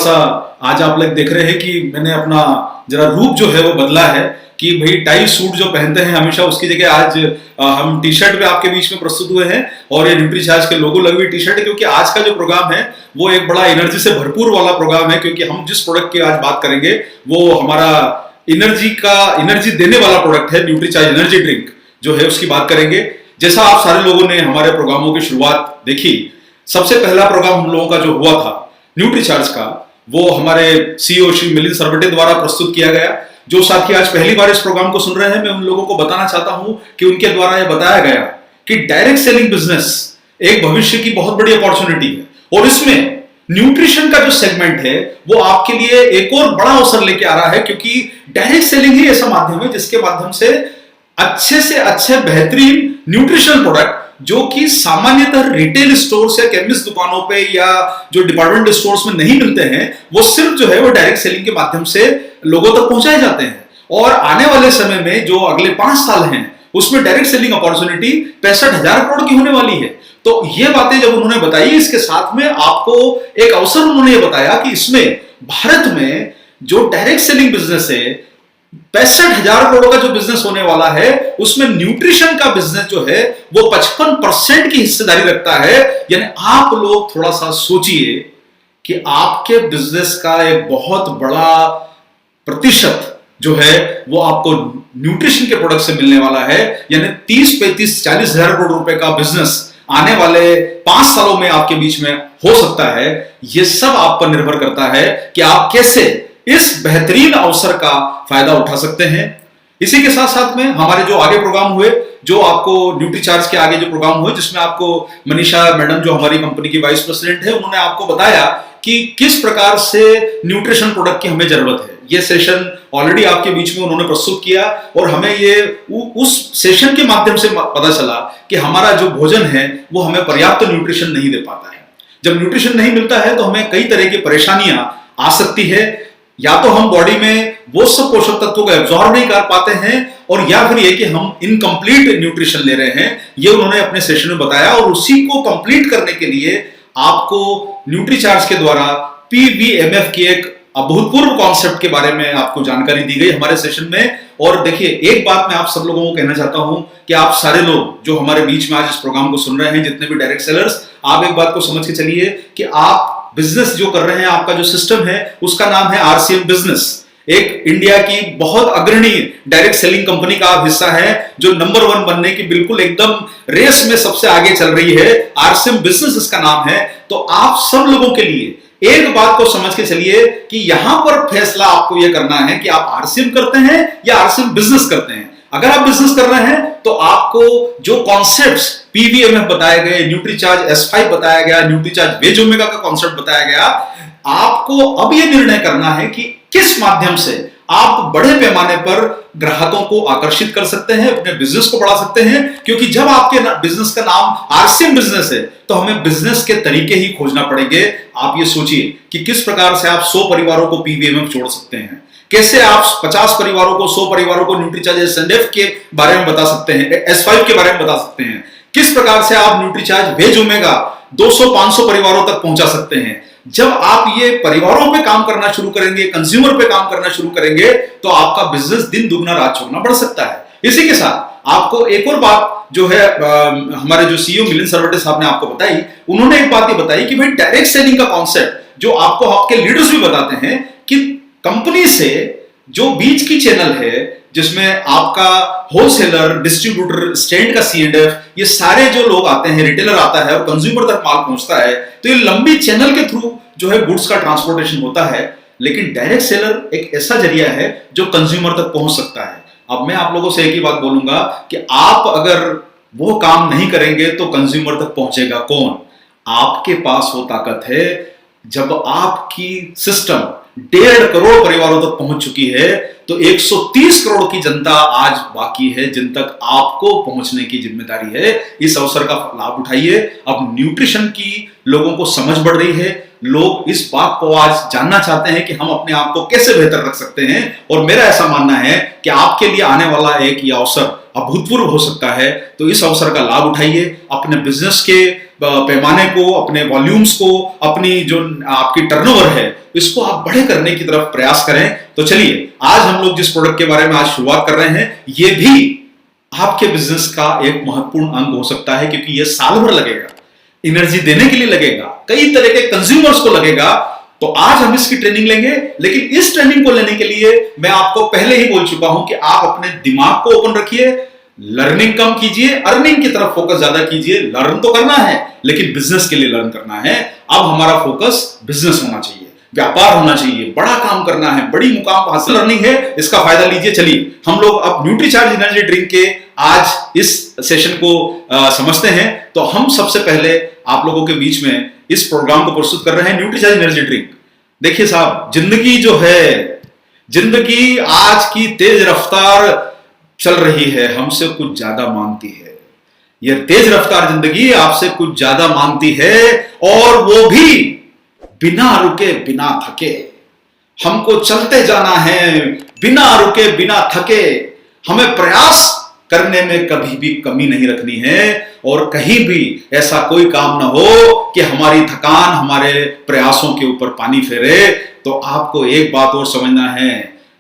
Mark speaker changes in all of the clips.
Speaker 1: सा आज आप लोग देख रहे हैं कि मैंने अपना जरा रूप जो है वो बदला है कि भाई टाई सूट जो पहनते हैं हमेशा उसकी जगह आज हम टी शर्ट पे आपके बीच में प्रस्तुत हुए हैं और ये न्यूट्रीचार्ज के लोगो लगी हुई टी शर्ट है, क्योंकि आज का जो प्रोग्राम है वो एक बड़ा एनर्जी से भरपूर वाला प्रोग्राम है, क्योंकि हम जिस प्रोडक्ट की आज बात करेंगे वो हमारा एनर्जी देने वाला प्रोडक्ट है। न्यूट्रीचार्ज एनर्जी ड्रिंक जो है उसकी बात करेंगे। जैसा आप सारे लोगों ने हमारे प्रोग्रामों की शुरुआत देखी, सबसे पहला प्रोग्राम हम लोगों का जो हुआ था न्यूट्रीचार्ज का, वो हमारे सीईओ श्री मिलिंद सरवटे द्वारा प्रस्तुत किया गया। जो साथी आज पहली बार इस प्रोग्राम को सुन रहे हैं, मैं उन लोगों को बताना चाहता हूं कि उनके द्वारा यह बताया गया कि डायरेक्ट सेलिंग बिजनेस एक भविष्य की बहुत बड़ी अपॉर्चुनिटी है और इसमें न्यूट्रिशन का जो सेगमेंट है वो आपके लिए एक और बड़ा अवसर लेके आ रहा है, क्योंकि डायरेक्ट सेलिंग ही ऐसा माध्यम है जिसके माध्यम से अच्छे बेहतरीन न्यूट्रिशन प्रोडक्ट जो कि सामान्यतः रिटेल स्टोर्स या केमिस्ट दुकानों पे या जो डिपार्टमेंट स्टोर्स में नहीं मिलते हैं, वो सिर्फ जो है वो डायरेक्ट सेलिंग के माध्यम से लोगों तक पहुंचाए जाते हैं। और आने वाले समय में जो अगले 5 साल हैं उसमें डायरेक्ट सेलिंग अपॉर्चुनिटी 65,000 करोड़ की होने वाली है। तो ये बातें जब उन्होंने बताई, इसके साथ में आपको एक अवसर उन्होंने ये बताया कि इसमें भारत में जो डायरेक्ट सेलिंग बिजनेस है 65,000 करोड़ का जो बिजनेस होने वाला है, उसमें न्यूट्रिशन का बिजनेस जो है वो 55% की हिस्सेदारी रखता है। यानी आप लोग थोड़ा सा सोचिए कि आपके बिजनेस का एक बहुत बड़ा प्रतिशत जो है वो आपको न्यूट्रिशन के प्रोडक्ट से मिलने वाला है। यानी 30, 35, 40 हजार करोड़ रुपए का बिजनेस आने वाले 5 सालों में आपके बीच में हो सकता है। यह सब आप पर निर्भर करता है कि आप कैसे इस बेहतरीन अवसर का फायदा उठा सकते हैं। इसी के साथ साथ में हमारे जो आगे प्रोग्राम हुए, जो आपको न्यूट्रीचार्ज के आगे जो प्रोग्राम हुए, जिसमें आपको मनीषा मैडम जो हमारी कंपनी की वाइस प्रेसिडेंट है, उन्होंने आपको बताया कि किस प्रकार से न्यूट्रिशन प्रोडक्ट की हमें जरूरत है। ये सेशन ऑलरेडी आपके बीच में उन्होंने प्रस्तुत किया और हमें ये उस सेशन के माध्यम से पता चला कि हमारा जो भोजन है वो हमें पर्याप्त न्यूट्रिशन नहीं दे पाता है। जब न्यूट्रिशन नहीं मिलता है तो हमें कई तरह की परेशानियां आ सकती है। या तो हम बॉडी में वो सब पोषक तत्वों को एब्जॉर्ब नहीं कर पाते हैं, और या फिर ये कि हम इनकम्प्लीट न्यूट्रिशन ले रहे हैं। ये उन्होंने अपने सेशन में बताया और उसी को कंप्लीट करने के लिए आपको न्यूट्रीचार्ज के द्वारा पीवीएमएफ की एक अभूतपूर्व कॉन्सेप्ट के बारे में आपको जानकारी दी गई हमारे सेशन में। और देखिए, एक बात मैं आप सब लोगों को कहना चाहता हूं कि आप सारे लोग जो हमारे बीच में आज इस प्रोग्राम को सुन रहे हैं, जितने भी डायरेक्ट सेलर्स, आप एक बात को समझ के चलिए कि आप बिजनेस जो कर रहे हैं, आपका जो सिस्टम है उसका नाम है आरसीएम बिजनेस। एक इंडिया की बहुत अग्रणी डायरेक्ट सेलिंग कंपनी का आप हिस्सा है, जो नंबर 1 बनने की बिल्कुल एकदम रेस में सबसे आगे चल रही है। आरसीएम बिजनेस इसका नाम है। तो आप सब लोगों के लिए एक बात को समझ के चलिए कि यहां पर फैसला आपको यह करना है कि आप आरसीएम करते हैं या आरसीएम बिजनेस करते हैं। अगर आप बिजनेस कर रहे हैं तो आपको जो कॉन्सेप्ट्स पीवीएमएफ बताए गए, न्यूट्रीचार्ज S5 बताया गया, न्यूट्रीचार्ज वेज ओमेगा का कॉन्सेप्ट बताया गया, आपको अब यह निर्णय करना है कि किस माध्यम से आप बड़े पैमाने पर ग्राहकों को आकर्षित कर सकते हैं, अपने बिजनेस को बढ़ा सकते हैं। क्योंकि जब आपके बिजनेस का नाम आरसीएम बिजनेस है तो हमें बिजनेस के तरीके ही खोजना पड़ेंगे। आप ये सोचिए कि किस प्रकार से आप 100 परिवारों को पीवीएमएफ जोड़ सकते हैं, कैसे आप 50 परिवारों को, 100 परिवारों को न्यूट्रीचार्ज एसएनएफ के बारे में बता सकते हैं, S5 के बारे में बता सकते हैं, किस प्रकार से आप न्यूट्रीचार्ज वेज ओमेगा 200-500 परिवारों तक पहुंचा सकते हैं। जब आप ये परिवारों पे काम करना शुरू करेंगे, कंज्यूमर पे काम करना शुरू करेंगे, तो आपका बिजनेस दिन दुगना रात चौगुना बढ़ सकता है। इसी के साथ आपको एक और बात जो है हमारे जो सीईओ मिलिंद सरवटे साहब ने आपको बताई, उन्होंने एक बात ये बताई कि भाई डायरेक्ट सेलिंग का कॉन्सेप्ट जो आपको आपके लीडर्स भी बताते हैं कि कंपनी से जो बीच की चैनल है, जिसमें आपका होलसेलर, डिस्ट्रीब्यूटर, स्टैंड का C&F, ये सारे जो लोग आते हैं, रिटेलर आता है और कंज्यूमर तक माल पहुंचता है, तो ये लंबी चैनल के थ्रू जो है गुड्स का ट्रांसपोर्टेशन होता है। लेकिन डायरेक्ट सेलर एक ऐसा जरिया है जो कंज्यूमर तक पहुंच सकता है। अब मैं आप लोगों से एक ही बात बोलूंगा कि आप अगर वो काम नहीं करेंगे तो कंज्यूमर तक पहुंचेगा कौन? आपके पास वो ताकत है जब आपकी सिस्टम 1.5 करोड़ परिवारों तक पहुंच चुकी है, तो 130 करोड़ की जनता आज बाकी है जिन तक आपको पहुंचने की जिम्मेदारी है। इस अवसर का लाभ उठाइए। अब न्यूट्रिशन की लोगों को समझ बढ़ रही है, लोग इस बात को आज जानना चाहते हैं कि हम अपने आप को कैसे बेहतर रख सकते हैं। और मेरा ऐसा मानना है कि आपके लिए आने वाला एक ये अवसर अभूतपूर्व हो सकता है। तो इस अवसर का लाभ उठाइए, अपने बिजनेस के पैमाने को, अपने वॉल्यूम्स को, अपनी जो आपकी टर्नओवर है इसको आप बड़े करने की तरफ प्रयास करें। तो चलिए, आज हम लोग जिस प्रोडक्ट के बारे में आज शुरुआत कर रहे हैं ये भी आपके बिजनेस का एक महत्वपूर्ण अंग हो सकता है, क्योंकि ये साल भर लगेगा, एनर्जी देने के लिए लगेगा, कई तरह के कंज्यूमर्स को लगेगा। तो आज हम इसकी ट्रेनिंग लेंगे, लेकिन इस ट्रेनिंग को लेने के लिए मैं आपको पहले ही बोल चुका हूं कि आप अपने दिमाग को ओपन रखिए, लर्निंग कम कीजिए, अर्निंग की तरफ फोकस ज्यादा कीजिए। लर्न तो करना है लेकिन बिजनेस के लिए लर्न करना है। अब हमारा फोकस बिजनेस होना चाहिए, व्यापार होना चाहिए, बड़ा काम करना है, बड़ी मुकाम हासिल करनी है, इसका फायदा लीजिए। चलिए हम लोग अब न्यूट्रीचार्ज एनर्जी ड्रिंक के आज इस सेशन को समझते हैं। तो हम सबसे पहले आप लोगों के बीच में इस प्रोग्राम को प्रस्तुत कर रहे हैं, न्यूट्रीचार्ज एनर्जी ड्रिंक। देखिए साहब, जिंदगी जो है, जिंदगी आज की तेज रफ्तार चल रही है, हमसे कुछ ज्यादा मांगती है। यह तेज रफ्तार जिंदगी आपसे कुछ ज्यादा मांगती है, और वो भी बिना रुके बिना थके। हमको चलते जाना है बिना रुके बिना थके। हमें प्रयास करने में कभी भी कमी नहीं रखनी है, और कहीं भी ऐसा कोई काम ना हो कि हमारी थकान हमारे प्रयासों के ऊपर पानी फेरे। तो आपको एक बात और समझना है,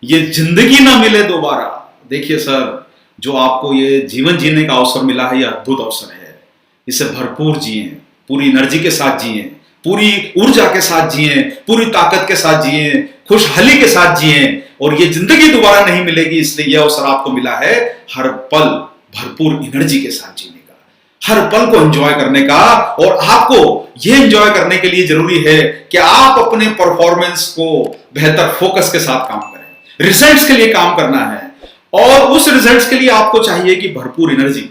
Speaker 1: ये जिंदगी ना मिले दोबारा। देखिए सर, जो आपको ये जीवन जीने का अवसर मिला है, ये अद्भुत अवसर है। इसे भरपूर जिए, पूरी एनर्जी के साथ जिए, पूरी ऊर्जा के साथ जिए, पूरी ताकत के साथ जिए, खुशहाली के साथ जिए। और ये जिंदगी दोबारा नहीं मिलेगी, इसलिए यह अवसर आपको मिला है हर पल भरपूर एनर्जी के साथ जीने का, हर पल को एंजॉय करने का। और आपको यह एंजॉय करने के लिए जरूरी है कि आप अपने परफॉर्मेंस को बेहतर फोकस के साथ काम करें। रिजल्ट्स के लिए काम करना है, और उस रिजल्ट्स के लिए आपको चाहिए कि भरपूर एनर्जी,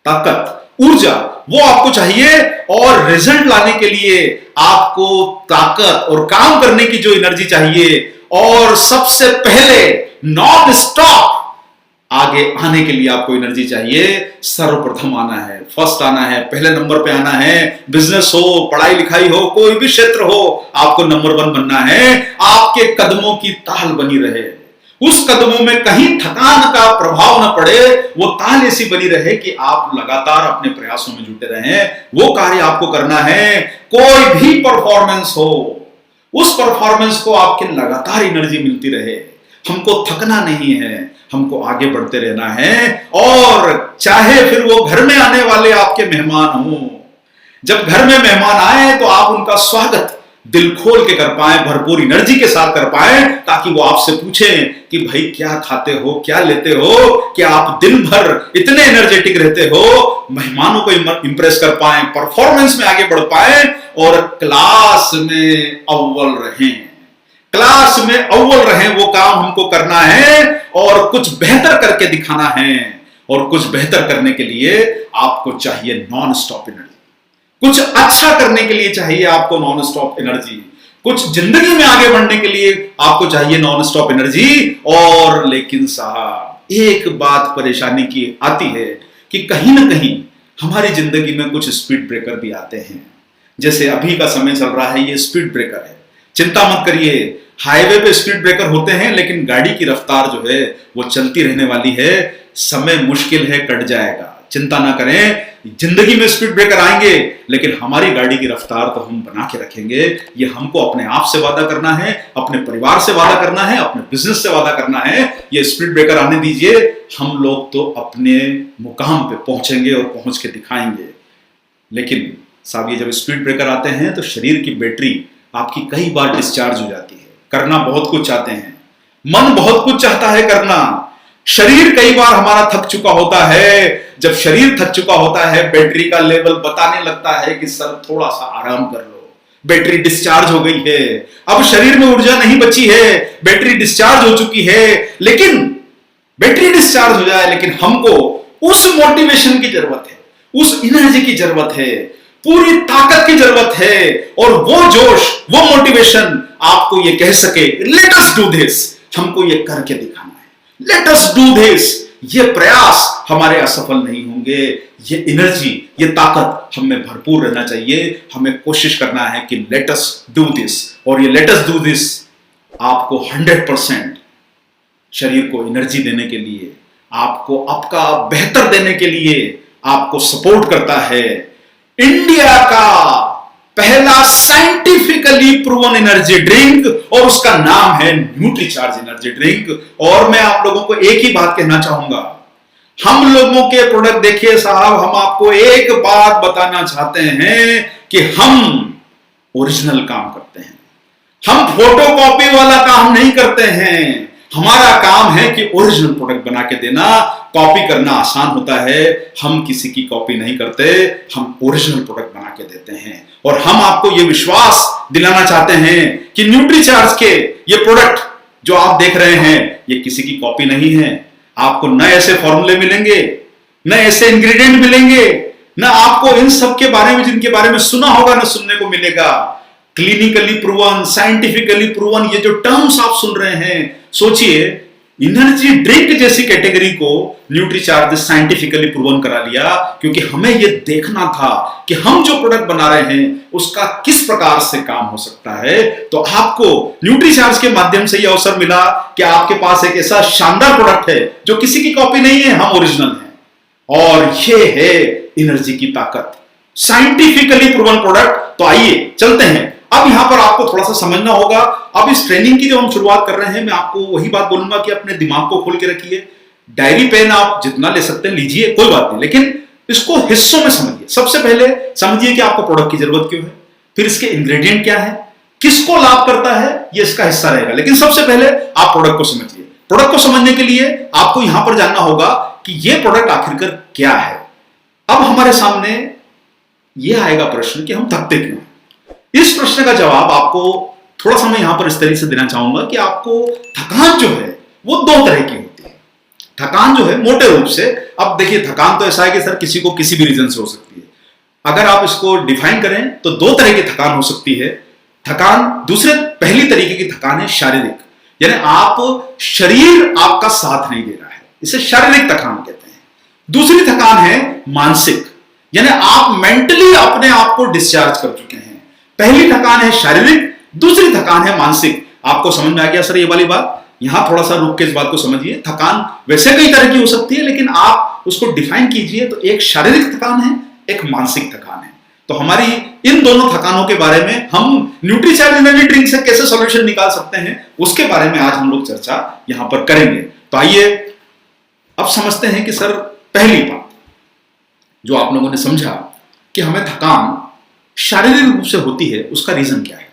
Speaker 1: ताकत, ऊर्जा वो आपको चाहिए। और रिजल्ट लाने के लिए आपको ताकत और काम करने की जो एनर्जी चाहिए, और सबसे पहले नॉन स्टॉप आगे आने के लिए आपको एनर्जी चाहिए। सर्वप्रथम आना है, फर्स्ट आना है, पहले नंबर पे आना है। बिजनेस हो, पढ़ाई लिखाई हो, कोई भी क्षेत्र हो, आपको नंबर 1 बनना है। आपके कदमों की ताल बनी रहे, उस कदमों में कहीं थकान का प्रभाव न पड़े, वो ताल ऐसी बनी रहे कि आप लगातार अपने प्रयासों में जुटे रहें। वो कार्य आपको करना है। कोई भी परफॉर्मेंस हो, उस परफॉर्मेंस को आपके लगातार एनर्जी मिलती रहे। हमको थकना नहीं है, हमको आगे बढ़ते रहना है। और चाहे फिर वो घर में आने वाले आपके मेहमान हो, जब घर में मेहमान आए तो आप उनका स्वागत दिल खोल के कर पाए, भरपूर एनर्जी के साथ कर पाए, ताकि वो आपसे पूछें कि भाई क्या खाते हो, क्या लेते हो, कि आप दिन भर इतने एनर्जेटिक रहते हो। मेहमानों को इंप्रेस कर पाए, परफॉर्मेंस में आगे बढ़ पाए, और क्लास में अव्वल रहें। क्लास में अव्वल रहें, वो काम हमको करना है और कुछ बेहतर करके दिखाना है। और कुछ बेहतर करने के लिए आपको चाहिए नॉन स्टॉप एनर्जी। कुछ अच्छा करने के लिए चाहिए आपको नॉन स्टॉप एनर्जी। कुछ जिंदगी में आगे बढ़ने के लिए आपको चाहिए नॉन स्टॉप एनर्जी। और लेकिन साहब, एक बात परेशानी की आती है कि कहीं ना कहीं हमारी जिंदगी में कुछ स्पीड ब्रेकर भी आते हैं। जैसे अभी का समय चल रहा है, ये स्पीड ब्रेकर है। चिंता मत करिए, हाईवे पे स्पीड ब्रेकर होते हैं, लेकिन गाड़ी की रफ्तार जो है वो चलती रहने वाली है। समय मुश्किल है, कट जाएगा, चिंता ना करें। जिंदगी में स्पीड ब्रेकर आएंगे, लेकिन हमारी गाड़ी की रफ्तार तो हम बना के रखेंगे। ये हमको अपने आप से वादा करना है, अपने परिवार से वादा करना है, अपने बिजनेस से वादा करना है। ये स्पीड ब्रेकर आने दीजिए, हम लोग तो अपने मुकाम पे पहुंचेंगे और पहुंच के दिखाएंगे। लेकिन साहब, ये जब स्पीड ब्रेकर आते हैं तो शरीर की बैटरी आपकी कई बार डिस्चार्ज हो जाती है। करना बहुत कुछ चाहते हैं, मन बहुत कुछ चाहता है करना, शरीर कई बार हमारा थक चुका होता है। जब शरीर थक चुका होता है, बैटरी का लेवल बताने लगता है कि सर थोड़ा सा आराम कर लो, बैटरी डिस्चार्ज हो गई है, अब शरीर में ऊर्जा नहीं बची है, बैटरी डिस्चार्ज हो चुकी है। लेकिन बैटरी डिस्चार्ज हो जाए, लेकिन हमको उस मोटिवेशन की जरूरत है, उस एनर्जी की जरूरत है, पूरी ताकत की जरूरत है। और वो जोश, वो मोटिवेशन आपको ये कह सके, लेट अस डू दिस, हमको ये करके दिखाना है, लेट अस डू दिस। ये प्रयास हमारे असफल नहीं होंगे, ये एनर्जी, ये ताकत हम में भरपूर रहना चाहिए। हमें कोशिश करना है कि लेट अस डू दिस, और ये लेट अस डू दिस आपको 100% शरीर को एनर्जी देने के लिए, आपको आपका बेहतर देने के लिए आपको सपोर्ट करता है। इंडिया का पहला साइंटिफिकली प्रूवन एनर्जी ड्रिंक, और उसका नाम है न्यूट्रीचार्ज एनर्जी ड्रिंक। और मैं आप लोगों को एक ही बात कहना चाहूंगा, हम लोगों के प्रोडक्ट देखिए साहब, हम आपको एक बात बताना चाहते हैं कि हम ओरिजिनल काम करते हैं, हम फोटोकॉपी वाला काम नहीं करते हैं। हमारा काम है कि ओरिजिनल प्रोडक्ट बना के देना। कॉपी करना आसान होता है, हम किसी की कॉपी नहीं करते, हम ओरिजिनल प्रोडक्ट बना के देते हैं। और हम आपको यह विश्वास दिलाना चाहते हैं कि न्यूट्रीचार्ज के ये प्रोडक्ट जो आप देख रहे हैं, ये किसी की कॉपी नहीं है। आपको न ऐसे फॉर्मूले मिलेंगे, न ऐसे इंग्रेडिएंट मिलेंगे, न आपको इन सब के बारे में जिनके बारे में सुना होगा न सुनने को मिलेगा। क्लिनिकली प्रूवन, साइंटिफिकली प्रूवन, ये जो टर्म्स आप सुन रहे हैं, सोचिए एनर्जी ड्रिंक जैसी कैटेगरी को न्यूट्रीचार्ज साइंटिफिकली प्रूवन करा लिया, क्योंकि हमें यह देखना था कि हम जो प्रोडक्ट बना रहे हैं उसका किस प्रकार से काम हो सकता है। तो आपको न्यूट्रीचार्ज के माध्यम से यह अवसर मिला कि आपके पास एक ऐसा शानदार प्रोडक्ट है जो किसी की कॉपी नहीं है, हम ओरिजिनल हैं। और यह है एनर्जी की ताकत, साइंटिफिकली प्रूवन प्रोडक्ट। तो आइए चलते हैं। अब यहां पर आपको थोड़ा सा समझना होगा। अब इस ट्रेनिंग की जो हम शुरुआत कर रहे हैं, मैं आपको वही बात बोलूंगा कि अपने दिमाग को खोल के रखिए। डायरी पेन आप जितना ले सकते हैं लीजिए, कोई बात नहीं, लेकिन इसको हिस्सों में समझिए। सबसे पहले समझिए कि आपको प्रोडक्ट की जरूरत क्यों है, फिर इसके इंग्रेडिएंट क्या है, किसको लाभ करता है, ये इसका हिस्सा रहेगा। लेकिन सबसे पहले आप प्रोडक्ट को समझिए। प्रोडक्ट को समझने के लिए आपको यहां पर जानना होगा कि यह प्रोडक्ट आखिरकार क्या है। अब हमारे सामने यह आएगा प्रश्न कि हम थकते क्यों हैं। इस प्रश्न का जवाब आपको थोड़ा सा मैं यहां पर इस तरीके से देना चाहूंगा कि आपको थकान जो है वो दो तरह की होती है। थकान जो है मोटे रूप से, अब देखिए थकान तो ऐसा है कि सर किसी को किसी भी रीजन से हो सकती है। अगर आप इसको डिफाइन करें तो दो तरह की थकान हो सकती है। थकान पहली तरीके की थकान है शारीरिक, यानी आप शरीर आपका साथ नहीं दे रहा है, इसे शारीरिक थकान कहते हैं। दूसरी थकान है मानसिक, यानी आप मेंटली अपने आप को डिस्चार्ज कर चुके हैं। पहली थकान है शारीरिक, दूसरी थकान है मानसिक। आपको समझ में आ गया सर ये वाली बात? यहां थोड़ा सा रुक के इस बात को समझिए। थकान वैसे कई तरह की हो सकती है, लेकिन आप उसको डिफाइन कीजिए तो एक शारीरिक थकान है, एक मानसिक थकान है। तो हमारी इन दोनों थकानों के बारे में हम न्यूट्रीचार्ज एनर्जी ड्रिंक से कैसे सॉल्यूशन निकाल सकते हैं, उसके बारे में आज हम लोग चर्चा यहां पर करेंगे। तो आइए अब समझते हैं कि सर पहली बात जो आप लोगों ने समझा कि हमें थकान शारीरिक रूप से होती है, उसका रीजन क्या है।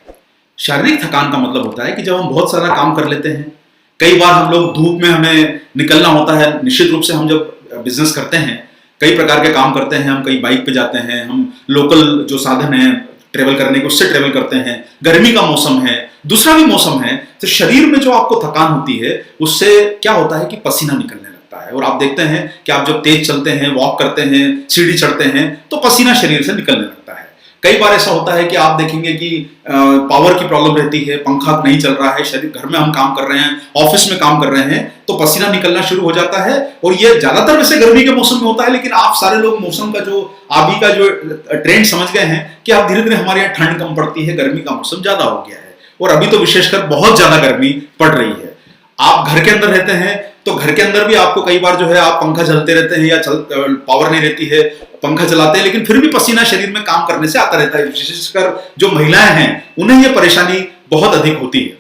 Speaker 1: शारीरिक थकान का मतलब होता है कि जब हम बहुत सारा काम कर लेते हैं, कई बार हम लोग धूप में हमें निकलना होता है। निश्चित रूप से हम जब बिजनेस करते हैं, कई प्रकार के काम करते हैं, हम कहीं बाइक पे जाते हैं, हम लोकल जो साधन है ट्रेवल करने के उससे ट्रेवल करते हैं, गर्मी का मौसम है, दूसरा भी मौसम है, तो शरीर में जो आपको थकान होती है उससे क्या होता है कि पसीना निकलने लगता है। और आप देखते हैं कि आप जब तेज चलते हैं, वॉक करते हैं, सीढ़ी चढ़ते हैं, तो पसीना शरीर से निकलने लगता है। कई बार ऐसा होता है कि आप देखेंगे कि पावर की प्रॉब्लम रहती है, पंखा नहीं चल रहा है, शरीर घर में हम काम कर रहे हैं, ऑफिस में काम कर रहे हैं, तो पसीना निकलना शुरू हो जाता है। और ये ज्यादातर वैसे गर्मी के मौसम में होता है, लेकिन आप सारे लोग मौसम का जो अभी का जो ट्रेंड समझ गए हैं कि आप धीरे धीरे हमारे यहाँ ठंड कम पड़ती है, गर्मी का मौसम ज्यादा हो गया है, और अभी तो विशेषकर बहुत ज्यादा गर्मी पड़ रही है। आप घर के अंदर रहते हैं तो घर के अंदर भी आपको कई बार जो है आप पंखा चलते रहते हैं या पावर नहीं रहती है, पंखा चलाते हैं, लेकिन फिर भी पसीना शरीर में काम करने से आता रहता है। विशेषकर जो महिलाएं हैं उन्हें यह परेशानी बहुत अधिक होती है।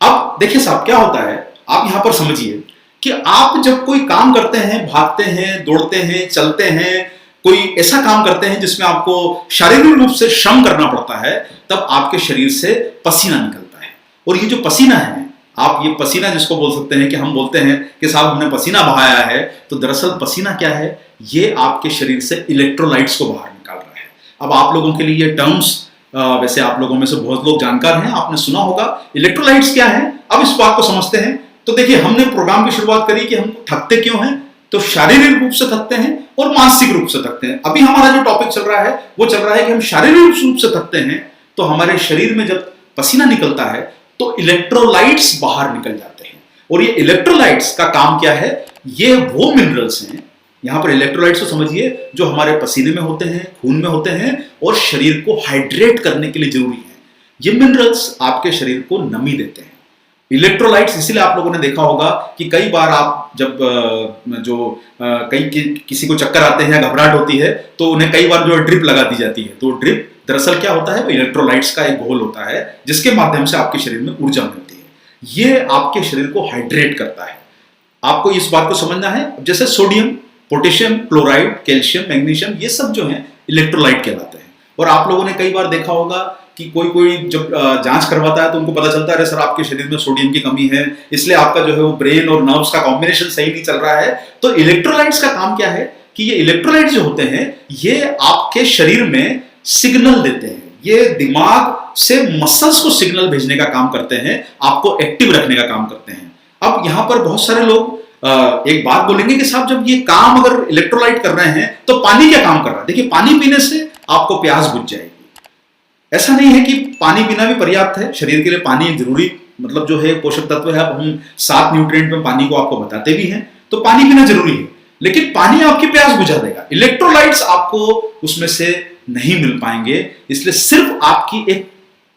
Speaker 1: अब देखिए साहब क्या होता है, आप यहां पर समझिए कि आप जब कोई काम करते हैं, भागते हैं, दौड़ते हैं, चलते हैं, कोई ऐसा काम करते हैं जिसमें आपको शारीरिक रूप से श्रम करना पड़ता है, तब आपके शरीर से पसीना निकलता है। और ये जो पसीना है, आप ये पसीना जिसको बोल सकते हैं कि हम बोलते हैं कि साहब हमने पसीना बहाया है, तो दरअसल पसीना क्या है, ये आपके शरीर से इलेक्ट्रोलाइट्स को बाहर निकाल रहा है। अब आप लोगों के लिए ये टर्म्स वैसे आप लोगों में से बहुत लोग जानकार हैं, आपने सुना होगा इलेक्ट्रोलाइट्स क्या है। अब इस बात को समझते हैं। तो देखिए हमने प्रोग्राम की शुरुआत करी कि हम थकते क्यों हैं, तो शारीरिक रूप से थकते हैं और मानसिक रूप से थकते हैं। अभी हमारा जो टॉपिक चल रहा है वो चल रहा है कि हम शारीरिक रूप से थकते हैं, तो हमारे शरीर में जब पसीना निकलता है तो इलेक्ट्रोलाइट्स बाहर निकल जाते हैं। और ये इलेक्ट्रोलाइट्स का काम क्या है, ये वो मिनरल्स हैं यहाँ पर इलेक्ट्रोलाइट्स को समझिए जो हमारे पसीने में होते हैं, खून में होते हैं और शरीर को हाइड्रेट करने के लिए जरूरी है। ये मिनरल्स आपके शरीर को नमी देते हैं। इलेक्ट्रोलाइट्स इसीलिए आप लोगों ने देखा होगा कि कई बार आप जब किसी को चक्कर आते हैं या घबराहट होती है तो उन्हें कई बार जो ड्रिप लगा दी जाती है। तो ड्रिप दरअसल क्या होता है, वो इलेक्ट्रोलाइट्स का एक घोल होता है जिसके माध्यम से आपके शरीर में ऊर्जा मिलती है। ये आपके शरीर को हाइड्रेट करता है। आपको इस बात को समझना है। जैसे sodium, potassium, chloride, calcium, magnesium, ये सब जो है इलेक्ट्रोलाइट कहलाते हैं। और आप लोगों ने कई बार देखा होगा कि कोई जब जांच करवाता है तो उनको पता चलता है, अरे सर आपके शरीर में सोडियम की कमी है, इसलिए आपका जो है वो ब्रेन और नर्व्स का कॉम्बिनेशन सही नहीं चल रहा है। तो इलेक्ट्रोलाइट्स का काम क्या है कि ये इलेक्ट्रोलाइट्स जो होते हैं ये आपके शरीर में सिग्नल देते हैं। ये दिमाग से मसल्स को सिग्नल भेजने का काम करते हैं, आपको एक्टिव रखने का काम करते हैं। अब यहां पर बहुत सारे लोग एक बात बोलेंगे कि साहब जब ये काम अगर इलेक्ट्रोलाइट कर रहे हैं तो पानी क्या काम कर रहा है? देखिए, पानी पीने से आपको प्यास बुझ जाएगी। ऐसा नहीं है कि पानी पीना भी पर्याप्त है। शरीर के लिए पानी एक जरूरी मतलब जो है पोषक तत्व है। अब हम 7 न्यूट्रिएंट में पानी को आपको बताते भी हैं, तो पानी पीना जरूरी है, लेकिन पानी आपकी प्यास बुझा देगा। इलेक्ट्रोलाइट्स आपको उसमें से नहीं मिल पाएंगे, इसलिए सिर्फ आपकी एक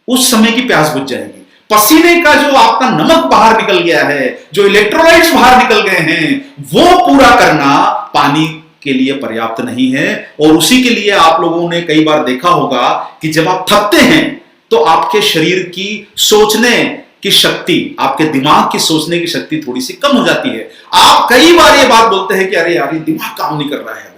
Speaker 1: उस समय की प्यास बुझ जाएगी। पसीने का जो आपका नमक बाहर निकल गया है, जो इलेक्ट्रोलाइट्स बाहर निकल गए हैं, वो पूरा करना पानी के लिए पर्याप्त नहीं है। और उसी के लिए आप लोगों ने कई बार देखा होगा कि जब आप थकते हैं तो आपके शरीर की सोचने की शक्ति, आपके दिमाग की सोचने की शक्ति थोड़ी सी कम हो जाती है। आप कई बार ये बात बोलते हैं कि अरे यार ये दिमाग काम नहीं कर रहा है।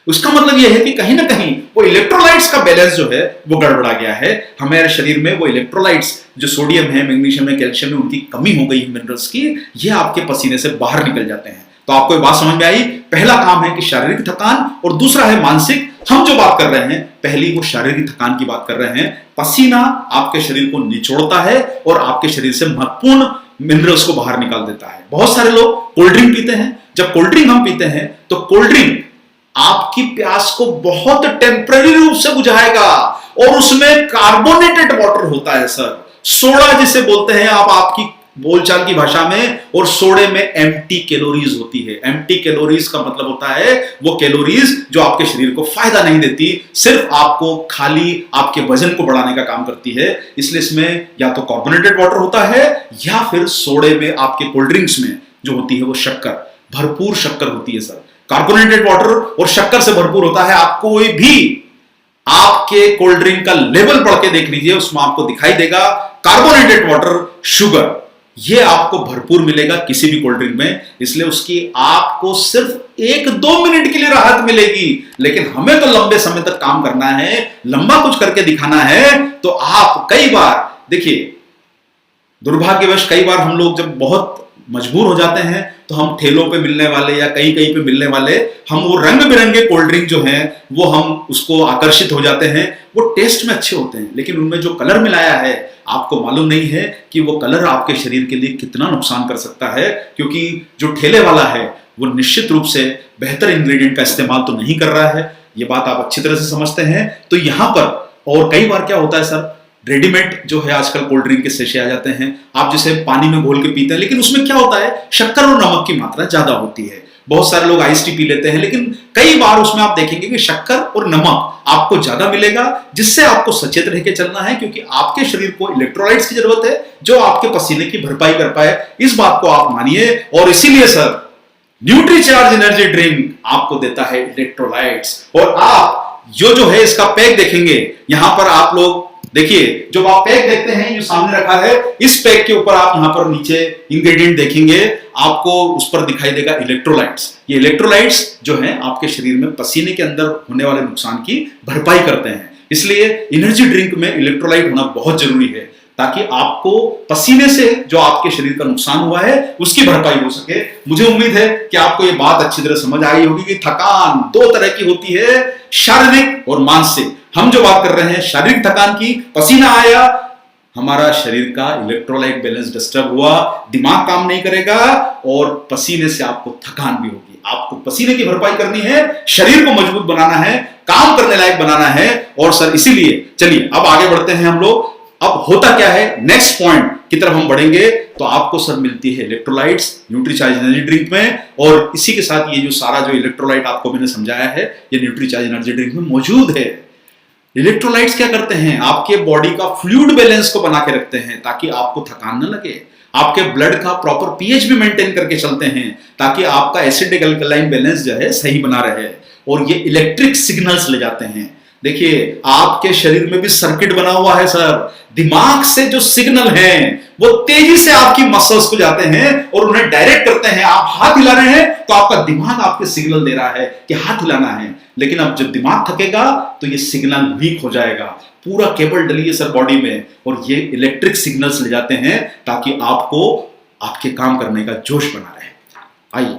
Speaker 1: उसका मतलब यह है कि कहीं ना कहीं वो इलेक्ट्रोलाइट्स का बैलेंस जो है वो गड़बड़ा गया है। हमारे शरीर में वो इलेक्ट्रोलाइट्स जो सोडियम है, मैग्नीशियम है, कैल्शियम है, उनकी कमी हो गई मिनरल्स की, ये आपके पसीने से बाहर निकल जाते हैं। तो आपको ये बात समझ में आई? पहला काम है कि शारीरिक थकान और दूसरा है मानसिक। हम जो बात कर रहे हैं पहली वो शारीरिक थकान की बात कर रहे हैं। पसीना आपके शरीर को निचोड़ता है और आपके शरीर से महत्वपूर्ण मिनरल्स को बाहर निकाल देता है। बहुत सारे लोग कोल्ड ड्रिंक पीते हैं। जब कोल्ड ड्रिंक हम पीते हैं तो कोल्ड ड्रिंक आपकी प्यास को बहुत टेम्पररी रूप से बुझाएगा और उसमें कार्बोनेटेड वाटर होता है सर, सोडा जिसे बोलते हैं आप आपकी बोलचाल की भाषा में। और सोडे में एम्प्टी कैलोरीज होती है। एम्प्टी कैलोरीज का मतलब होता है वो कैलोरीज जो आपके शरीर को फायदा नहीं देती, सिर्फ आपको खाली आपके वजन को बढ़ाने का काम करती है। इसलिए इसमें या तो कार्बोनेटेड वाटर होता है या फिर सोडे में आपके कोल्ड ड्रिंक्स में जो होती है वो शक्कर, भरपूर शक्कर होती है सर। कार्बोनेटेड वाटर और शक्कर से भरपूर होता है। आप कोई भी आपके कोल्ड ड्रिंक का लेवल पढ़ के देख लीजिए, उसमें आपको दिखाई देगा कार्बोनेटेड वाटर, शुगर, ये आपको भरपूर मिलेगा किसी भी कोल्ड ड्रिंक में। इसलिए उसकी आपको सिर्फ 1-2 मिनट के लिए राहत मिलेगी, लेकिन हमें तो लंबे समय तक काम करना है, लंबा कुछ करके दिखाना है। तो आप कई बार देखिए, दुर्भाग्यवश कई बार हम लोग जब बहुत मजबूर हो जाते हैं तो हम ठेलों पे मिलने वाले या कहीं कहीं पे मिलने वाले हम वो रंग बिरंगे कोल्ड ड्रिंक जो हैं वो हम उसको आकर्षित हो जाते हैं। वो टेस्ट में अच्छे होते हैं, लेकिन उनमें जो कलर मिलाया है आपको मालूम नहीं है कि वो कलर आपके शरीर के लिए कितना नुकसान कर सकता है। क्योंकि जो ठेले वाला है वो निश्चित रूप से बेहतर इंग्रेडिएंट का इस्तेमाल तो नहीं कर रहा है। ये बात आप अच्छी तरह से समझते हैं। तो यहां पर और कई बार क्या होता है सर, रेडीमेड जो है आजकल कोल्ड ड्रिंक के सेशे आ जाते हैं, आप जिसे पानी में घोल के पीते हैं, लेकिन उसमें क्या होता है शक्कर और नमक की मात्रा ज्यादा होती है। बहुत सारे लोग आइस टी पी लेते हैं, लेकिन कई बार उसमें आप देखेंगे कि शक्कर और नमक आपको ज्यादा मिलेगा, जिससे आपको सचेत रह के चलना है। क्योंकि आपके शरीर को इलेक्ट्रोलाइट्स की जरूरत है जो आपके पसीने की भरपाई कर पाए। इस बात को आप मानिए। और इसीलिए सर न्यूट्रीचार्ज एनर्जी ड्रिंक आपको देता है इलेक्ट्रोलाइट्स। और आप जो है इसका पैक देखेंगे, यहां पर आप लोग देखिए, जो आप पैक देखते हैं जो सामने रखा है, इस पैक के ऊपर आप यहां पर नीचे इंग्रेडिएंट देखेंगे, आपको उस पर दिखाई देगा इलेक्ट्रोलाइट्स। ये इलेक्ट्रोलाइट्स जो हैं आपके शरीर में पसीने के अंदर होने वाले नुकसान की भरपाई करते हैं। इसलिए एनर्जी ड्रिंक में इलेक्ट्रोलाइट होना बहुत जरूरी है, ताकि आपको पसीने से जो आपके शरीर का नुकसान हुआ है उसकी भरपाई हो सके। मुझे उम्मीद है कि आपको ये बात अच्छी तरह समझ आई होगी कि थकान 2 तरह की होती है, शारीरिक और मानसिक। हम जो बात कर रहे हैं शारीरिक थकान की, पसीना आया, हमारा शरीर का इलेक्ट्रोलाइट बैलेंस डिस्टर्ब हुआ, दिमाग काम नहीं करेगा और पसीने से आपको थकान भी होगी। आपको पसीने की भरपाई करनी है, शरीर को मजबूत बनाना है, काम करने लायक बनाना है। और सर इसीलिए चलिए अब आगे बढ़ते हैं हम लोग। अब होता क्या है, नेक्स्ट पॉइंट की तरफ हम बढ़ेंगे तो आपको सर मिलती है इलेक्ट्रोलाइट्स न्यूट्रीचार्ज एनर्जी ड्रिंक में, और इसी के साथ ये जो सारा जो इलेक्ट्रोलाइट आपको मैंने समझाया है ये न्यूट्रीचार्ज एनर्जी ड्रिंक में मौजूद है। इलेक्ट्रोलाइट्स क्या करते हैं, आपके बॉडी का फ्लूइड बैलेंस को बना के रखते हैं ताकि आपको थकान न लगे, आपके ब्लड का प्रॉपर पीएच भी मेंटेन करके चलते हैं ताकि आपका एसिडिक अल्कलाइन बैलेंस जो है सही बना रहे, और ये इलेक्ट्रिक सिग्नल्स ले जाते हैं। देखिए आपके शरीर में भी सर्किट बना हुआ है सर, दिमाग से जो सिग्नल हैं वो तेजी से आपकी मसल्स को जाते हैं और उन्हें डायरेक्ट करते हैं। आप हाथ हिला रहे हैं तो आपका दिमाग आपके सिग्नल दे रहा है कि हाथ हिलाना है, लेकिन अब जब दिमाग थकेगा तो ये सिग्नल वीक हो जाएगा, पूरा केबल डली है सर बॉडी में, और ये इलेक्ट्रिक सिग्नल्स ले जाते हैं ताकि आपको आपके काम करने का जोश बना रहे। आइए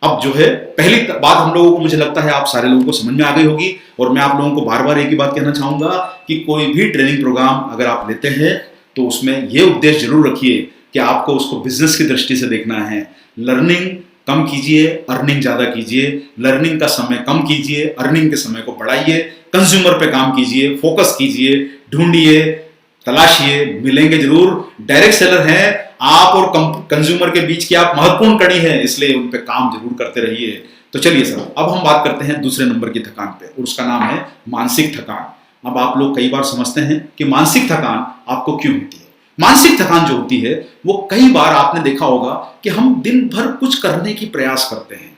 Speaker 1: अब जो है पहली बात हम लोगों को, मुझे लगता है आप सारे लोगों को समझ में आ गई होगी, और मैं आप लोगों को बार बार एक ही बात कहना चाहूंगा कि कोई भी ट्रेनिंग प्रोग्राम अगर आप लेते हैं तो उसमें यह उद्देश्य जरूर रखिए कि आपको उसको बिजनेस की दृष्टि से देखना है। लर्निंग कम कीजिए, अर्निंग ज्यादा कीजिए, लर्निंग का समय कम कीजिए, अर्निंग के समय को बढ़ाइए, कंज्यूमर पे काम कीजिए, फोकस कीजिए, ढूंढिए, तलाशिए, मिलेंगे जरूर। डायरेक्ट सेलर हैं आप और कंज्यूमर के बीच की आप महत्वपूर्ण कड़ी है, इसलिए उन पे काम जरूर करते रहिए। तो चलिए सर अब हम बात करते हैं दूसरे नंबर की थकान पे, और उसका नाम है मानसिक थकान। अब आप लोग कई बार समझते हैं कि मानसिक थकान आपको क्यों होती है। मानसिक थकान जो होती है वो कई बार आपने देखा होगा कि हम दिन भर कुछ करने की प्रयास करते हैं,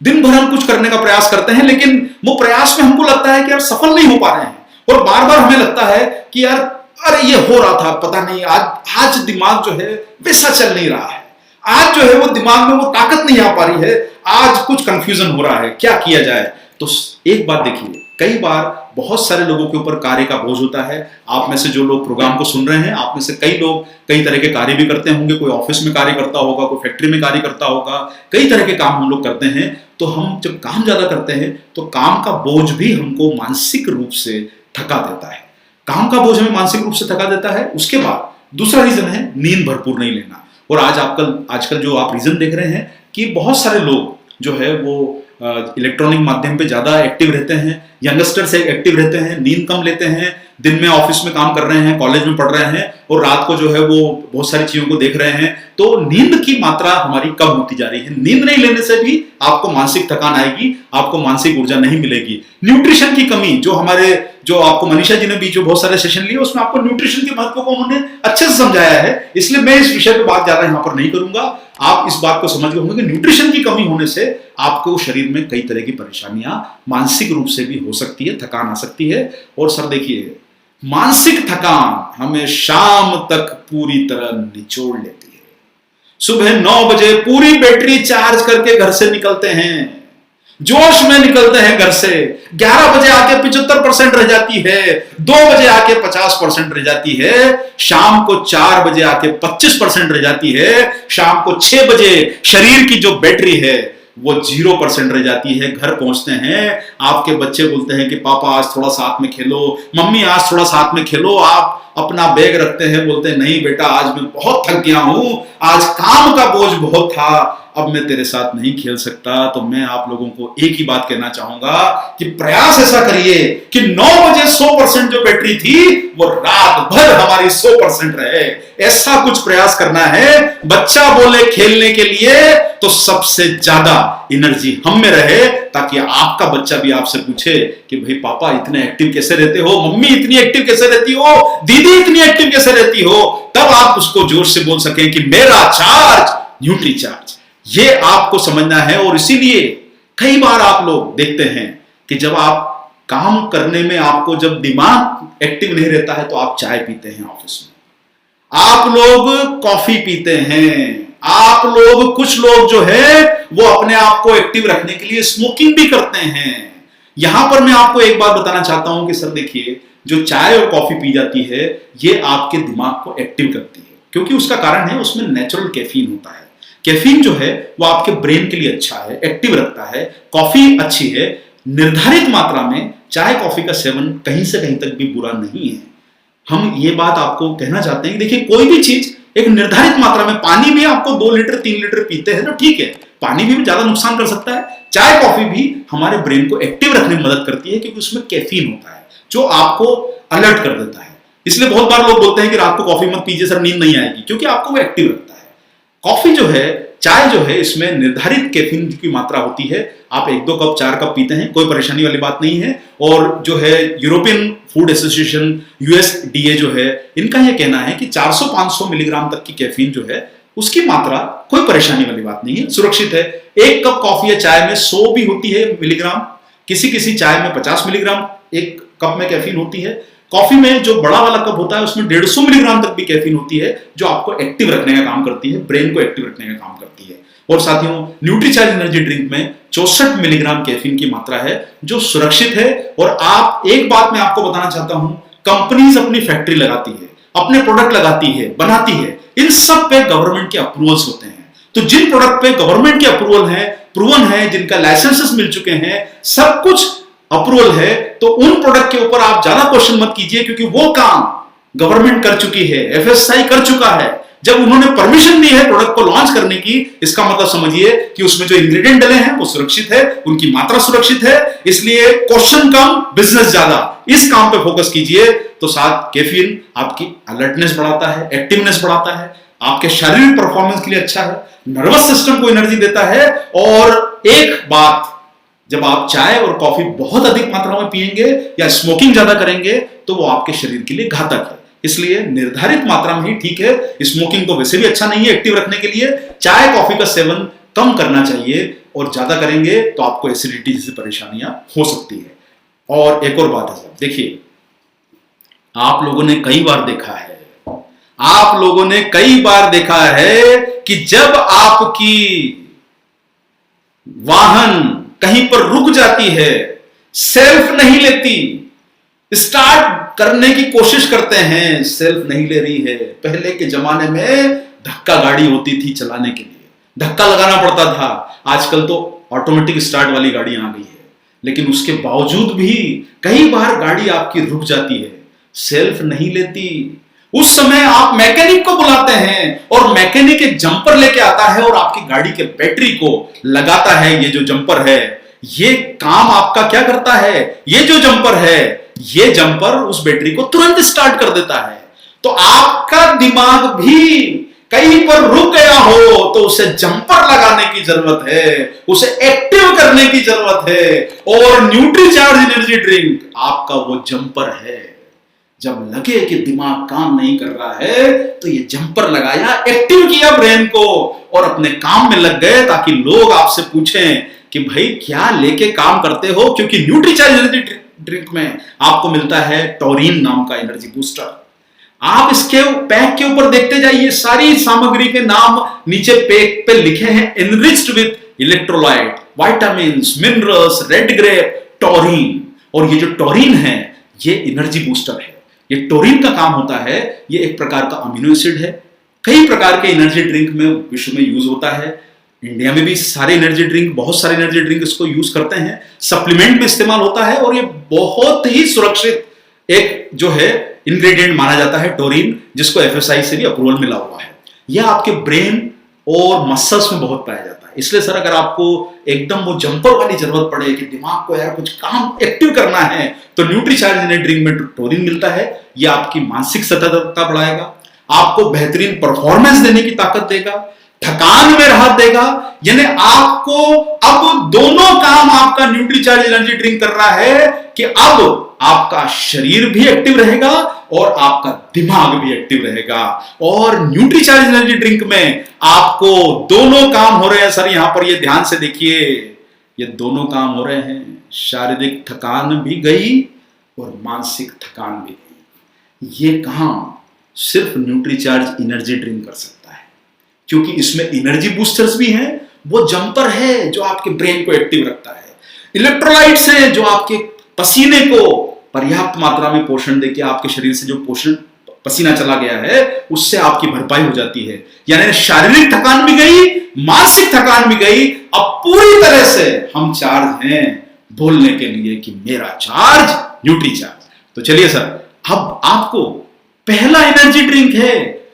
Speaker 1: दिन भर हम कुछ करने का प्रयास करते हैं, लेकिन वो प्रयास में हमको लगता है कि यार सफल नहीं हो पा रहे हैं, और बार बार हमें लगता है कि यार अरे ये हो रहा था, पता नहीं आज दिमाग जो है वैसा चल नहीं रहा है, आज जो है वो दिमाग में वो ताकत नहीं आ पा रही है, आज कुछ कंफ्यूजन हो रहा है, क्या किया जाए। तो एक बात देखिए, कई बार बहुत सारे लोगों के ऊपर कार्य का बोझ होता है। आप में से जो लोग प्रोग्राम को सुन रहे हैं, आप में से कई लोग कई तरह के कार्य भी करते होंगे, कोई ऑफिस में कार्य करता होगा, कोई फैक्ट्री में कार्य करता होगा, कई तरह के काम हम लोग करते हैं। तो हम जब काम ज्यादा करते हैं तो काम का बोझ भी हमको मानसिक रूप से थका देता है, काम का बोझ हमें मानसिक रूप से थका देता है। उसके बाद दूसरा रीजन है नींद भरपूर नहीं लेना। और आजकल जो आप रीजन देख रहे हैं कि बहुत सारे लोग जो है वो इलेक्ट्रॉनिक माध्यम पे ज्यादा एक्टिव रहते हैं, यंगस्टर से एक्टिव रहते हैं, नींद कम लेते हैं, दिन में ऑफिस में काम कर रहे हैं, कॉलेज में पढ़ रहे हैं, और रात को जो है वो बहुत सारी चीजों को देख रहे हैं। तो नींद की मात्रा हमारी कम होती जा रही है। नींद नहीं लेने से भी आपको मानसिक थकान आएगी, आपको मानसिक ऊर्जा नहीं मिलेगी। न्यूट्रिशन की कमी, जो आपको मनीषा जी ने भी जो बहुत सारे सेशन लिए उसमें आपको न्यूट्रिशन के महत्व को उन्होंने अच्छे से समझाया है, इसलिए मैं इस विषय पे बात ज्यादा यहां पर नहीं करूंगा। आप इस बात को समझ गए होंगे कि न्यूट्रिशन की कमी होने से आपको शरीर में कई तरह की परेशानियां मानसिक रूप से भी हो सकती है, थकान आ सकती है। और सर देखिए, मानसिक थकान हमें शाम तक पूरी तरह निचोड़ लेती है। सुबह 9 बजे पूरी बैटरी चार्ज करके घर से निकलते हैं, जोश में निकलते हैं घर से, 11 बजे आके 75% रह जाती है, 2 बजे आके 50% रह जाती है, शाम को 4 बजे आके 25% रह जाती है, शाम को 6 बजे शरीर की जो बैटरी है वो 0% रह जाती है। घर पहुंचते हैं, आपके बच्चे बोलते हैं कि पापा आज थोड़ा साथ में खेलो, मम्मी आज थोड़ा साथ में खेलो। आप अपना बैग रखते हैं, बोलते हैं नहीं बेटा आज मैं बहुत थक गया हूं, आज काम का बोझ बहुत था, अब मैं तेरे साथ नहीं खेल सकता। तो मैं आप लोगों को एक ही बात कहना चाहूंगा कि प्रयास ऐसा करिए कि 9 बजे 100% जो बैटरी थी वो रात भर हमारी 100% रहे। ऐसा कुछ प्रयास करना है। बच्चा बोले खेलने के लिए तो सबसे ज्यादा एनर्जी हम में रहे, ताकि आपका बच्चा भी आपसे पूछे कि भाई पापा इतने एक्टिव कैसे रहते हो, मम्मी इतनी एक्टिव कैसे रहती हो, दीदी इतनी एक्टिव कैसे रहती हो। तब आप उसको जोर से बोल सकें कि मेरा चार्ज न्यूट्री चार्ज। ये आपको समझना है। और इसीलिए कई बार आप लोग देखते हैं कि जब आप काम करने में आपको जब दिमाग एक्टिव नहीं रहता है तो आप चाय पीते हैं ऑफिस में, आप लोग कॉफी पीते हैं, आप लोग कुछ लोग जो है वो अपने आप को एक्टिव रखने के लिए स्मोकिंग भी करते हैं। यहां पर मैं आपको एक बात बताना चाहता हूं कि सर देखिए, जो चाय और कॉफी पी जाती है ये आपके दिमाग को एक्टिव करती है, क्योंकि उसका कारण है उसमें नेचुरल कैफीन होता है। कैफीन जो है वो आपके ब्रेन के लिए अच्छा है, एक्टिव रखता है। कॉफी अच्छी है, निर्धारित मात्रा में चाय कॉफी का सेवन कहीं से कहीं तक भी बुरा नहीं है। हम ये बात आपको कहना चाहते हैं कि देखिए, कोई भी चीज एक निर्धारित मात्रा में, पानी भी आपको 2 लीटर 3 लीटर पीते हैं तो ठीक है, पानी भी ज्यादा नुकसान कर सकता है। चाय कॉफी भी हमारे ब्रेन को एक्टिव रखने में मदद करती है, क्योंकि उसमें कैफीन होता है जो आपको अलर्ट कर देता है। इसलिए बहुत बार लोग बोलते हैं कि रात को कॉफी मत पीजिए सर, नींद नहीं आएगी, क्योंकि आपको वो एक्टिव रखता है। कॉफी जो है, चाय जो है, इसमें निर्धारित कैफीन की मात्रा होती है। आप 1-2 कप 4 कप पीते हैं, कोई परेशानी वाली बात नहीं है। और जो है यूरोपियन फूड एसोसिएशन यूएसडीए जो है, इनका यह कहना है कि 400-500 मिलीग्राम तक की कैफीन जो है उसकी मात्रा कोई परेशानी वाली बात नहीं है, सुरक्षित है। 1 कप कॉफी या चाय में 100 भी होती है मिलीग्राम, किसी किसी चाय में 50 मिलीग्राम 1 कप में कैफीन होती है। कॉफी में जो बड़ा वाला कप होता है उसमें 150 मिलीग्राम तक भी कैफीन होती है, जो आपको एक्टिव रखने का काम करती है, ब्रेन को एक्टिव रखने का काम करती है। और साथियों, न्यूट्रीचार्ज एनर्जी ड्रिंक में 64 मिलीग्राम कैफीन की मात्रा है, जो सुरक्षित है। और आप, एक बात मैं आपको बताना चाहता हूं, कंपनीज अपनी फैक्ट्री लगाती है, अपने प्रोडक्ट लगाती है, बनाती है, इन सब पे गवर्नमेंट के अप्रूवल्स होते हैं। तो जिन प्रोडक्ट पे गवर्नमेंट के अप्रूवल है, प्रूवन है, जिनका लाइसेंसेस मिल चुके हैं, सब कुछ अप्रूवल है, तो उन प्रोडक्ट के ऊपर आप ज्यादा क्वेश्चन मत कीजिए, क्योंकि वो काम गवर्नमेंट कर चुकी है, एफएसएसआई कर चुका है। जब उन्होंने परमिशन दी है प्रोडक्ट को लॉन्च करने की, इसका मतलब समझिए कि उसमें जो इंग्रेडिएंट डले हैं वो सुरक्षित है, उनकी मात्रा सुरक्षित है। इसलिए क्वेश्चन कम, बिजनेस ज्यादा, इस काम पे फोकस कीजिए। तो साथ कैफीन आपकी अलर्टनेस बढ़ाता है, एक्टिवनेस बढ़ाता है, आपके शारीरिक परफॉर्मेंस के लिए अच्छा है, नर्वस सिस्टम को एनर्जी देता है। और एक बात, जब आप चाय और कॉफी बहुत अधिक मात्रा में पिएंगे या स्मोकिंग ज्यादा करेंगे तो वो आपके शरीर के लिए घातक है। इसलिए निर्धारित मात्रा में ही ठीक है। स्मोकिंग तो वैसे भी अच्छा नहीं है एक्टिव रखने के लिए। चाय कॉफी का सेवन कम करना चाहिए, और ज्यादा करेंगे तो आपको एसिडिटी जैसी परेशानियां हो सकती है। और एक और बात है साहब, देखिए, आप लोगों ने कई बार देखा है कि जब आपकी वाहन कहीं पर रुक जाती है, सेल्फ नहीं लेती, स्टार्ट करने की कोशिश करते हैं, सेल्फ नहीं ले रही है। पहले के जमाने में धक्का गाड़ी होती थी चलाने के लिए, धक्का लगाना पड़ता था। आजकल तो ऑटोमेटिक स्टार्ट वाली गाड़ियां आ गई है, लेकिन उसके बावजूद भी कई बार गाड़ी आपकी रुक जाती है, सेल्फ नहीं लेती। उस समय आप मैकेनिक को बुलाते हैं और मैकेनिक एक जंपर लेके आता है और आपकी गाड़ी के बैटरी को लगाता है। ये जो जंपर है, ये काम आपका क्या करता है? ये जो जंपर है, ये जंपर उस बैटरी को तुरंत स्टार्ट कर देता है। तो आपका दिमाग भी कहीं पर रुक गया हो तो उसे जंपर लगाने की जरूरत है, उसे एक्टिव करने की जरूरत है। और न्यूट्रीचार्ज एनर्जी ड्रिंक आपका वो जंपर है। जब लगे कि दिमाग काम नहीं कर रहा है तो ये जंपर लगाया, एक्टिव किया ब्रेन को और अपने काम में लग गए, ताकि लोग आपसे पूछें कि भाई क्या लेके काम करते हो। क्योंकि न्यूट्रीचार्ज एनर्जी ड्रिंक में आपको मिलता है टॉरिन नाम का एनर्जी बूस्टर। आप इसके पैक के ऊपर देखते जाइए, सारी सामग्री के नाम नीचे पैक पे लिखे हैं, enriched with electrolyte, vitamins, minerals, red grape, taurine. और ये जो टॉरिन है, ये एनर्जी बूस्टर है। ये टॉरिन का काम होता है, ये एक प्रकार का अमीनो एसिड है। कई प्रकार के एनर्जी ड्रिंक में विश्व में यूज होता है। इंडिया में भी सारे एनर्जी ड्रिंक, बहुत सारे एनर्जी ड्रिंक इसको यूज करते हैं, सप्लीमेंट में इस्तेमाल होता है। और ये बहुत ही सुरक्षित एक जो है इंग्रेडिएंट माना जाता है टॉरिन, जिसको एफएसआई से भी अप्रूवल मिला हुआ है। यह आपके ब्रेन और मसल्स में बहुत पाया जाता है। इसलिए सर, अगर आपको एकदम वो जंपर वाली जरूरत पड़े कि दिमाग को यार कुछ काम एक्टिव करना है, तो न्यूट्रीचार्ज एनर्जी ड्रिंक में टॉरिन मिलता है। यह आपकी मानसिक सतर्कता बढ़ाएगा, आपको बेहतरीन परफॉर्मेंस देने की ताकत देगा, थकान में राहत देगा। यानी आपको अब दोनों काम आपका न्यूट्रीचार्ज एनर्जी ड्रिंक कर रहा है कि अब आपका शरीर भी एक्टिव रहेगा और आपका दिमाग भी एक्टिव रहेगा। और न्यूट्रीचार्ज एनर्जी ड्रिंक में आपको दोनों काम हो रहे हैं सर। यहां पर ये ध्यान से देखिए, ये दोनों काम हो रहे हैं, शारीरिक थकान भी गई और मानसिक थकान भी गई। ये काम सिर्फ न्यूट्रीचार्ज एनर्जी ड्रिंक कर सकता है, क्योंकि इसमें एनर्जी बूस्टर्स भी हैं, वो जंपर है जो आपके ब्रेन को एक्टिव रखता है, इलेक्ट्रोलाइट्स हैं जो आपके पसीने को पर्याप्त मात्रा में पोषण देके आपके शरीर से जो पोषण पसीना चला गया है उससे आपकी भरपाई हो जाती है। यानी शारीरिक थकान भी गई, मानसिक थकान भी गई। अब पूरी तरह से हम चार्ज हैं बोलने के लिए कि मेरा चार्ज न्यूट्रीचार्ज। तो चलिए सर, अब आपको पहला एनर्जी ड्रिंक है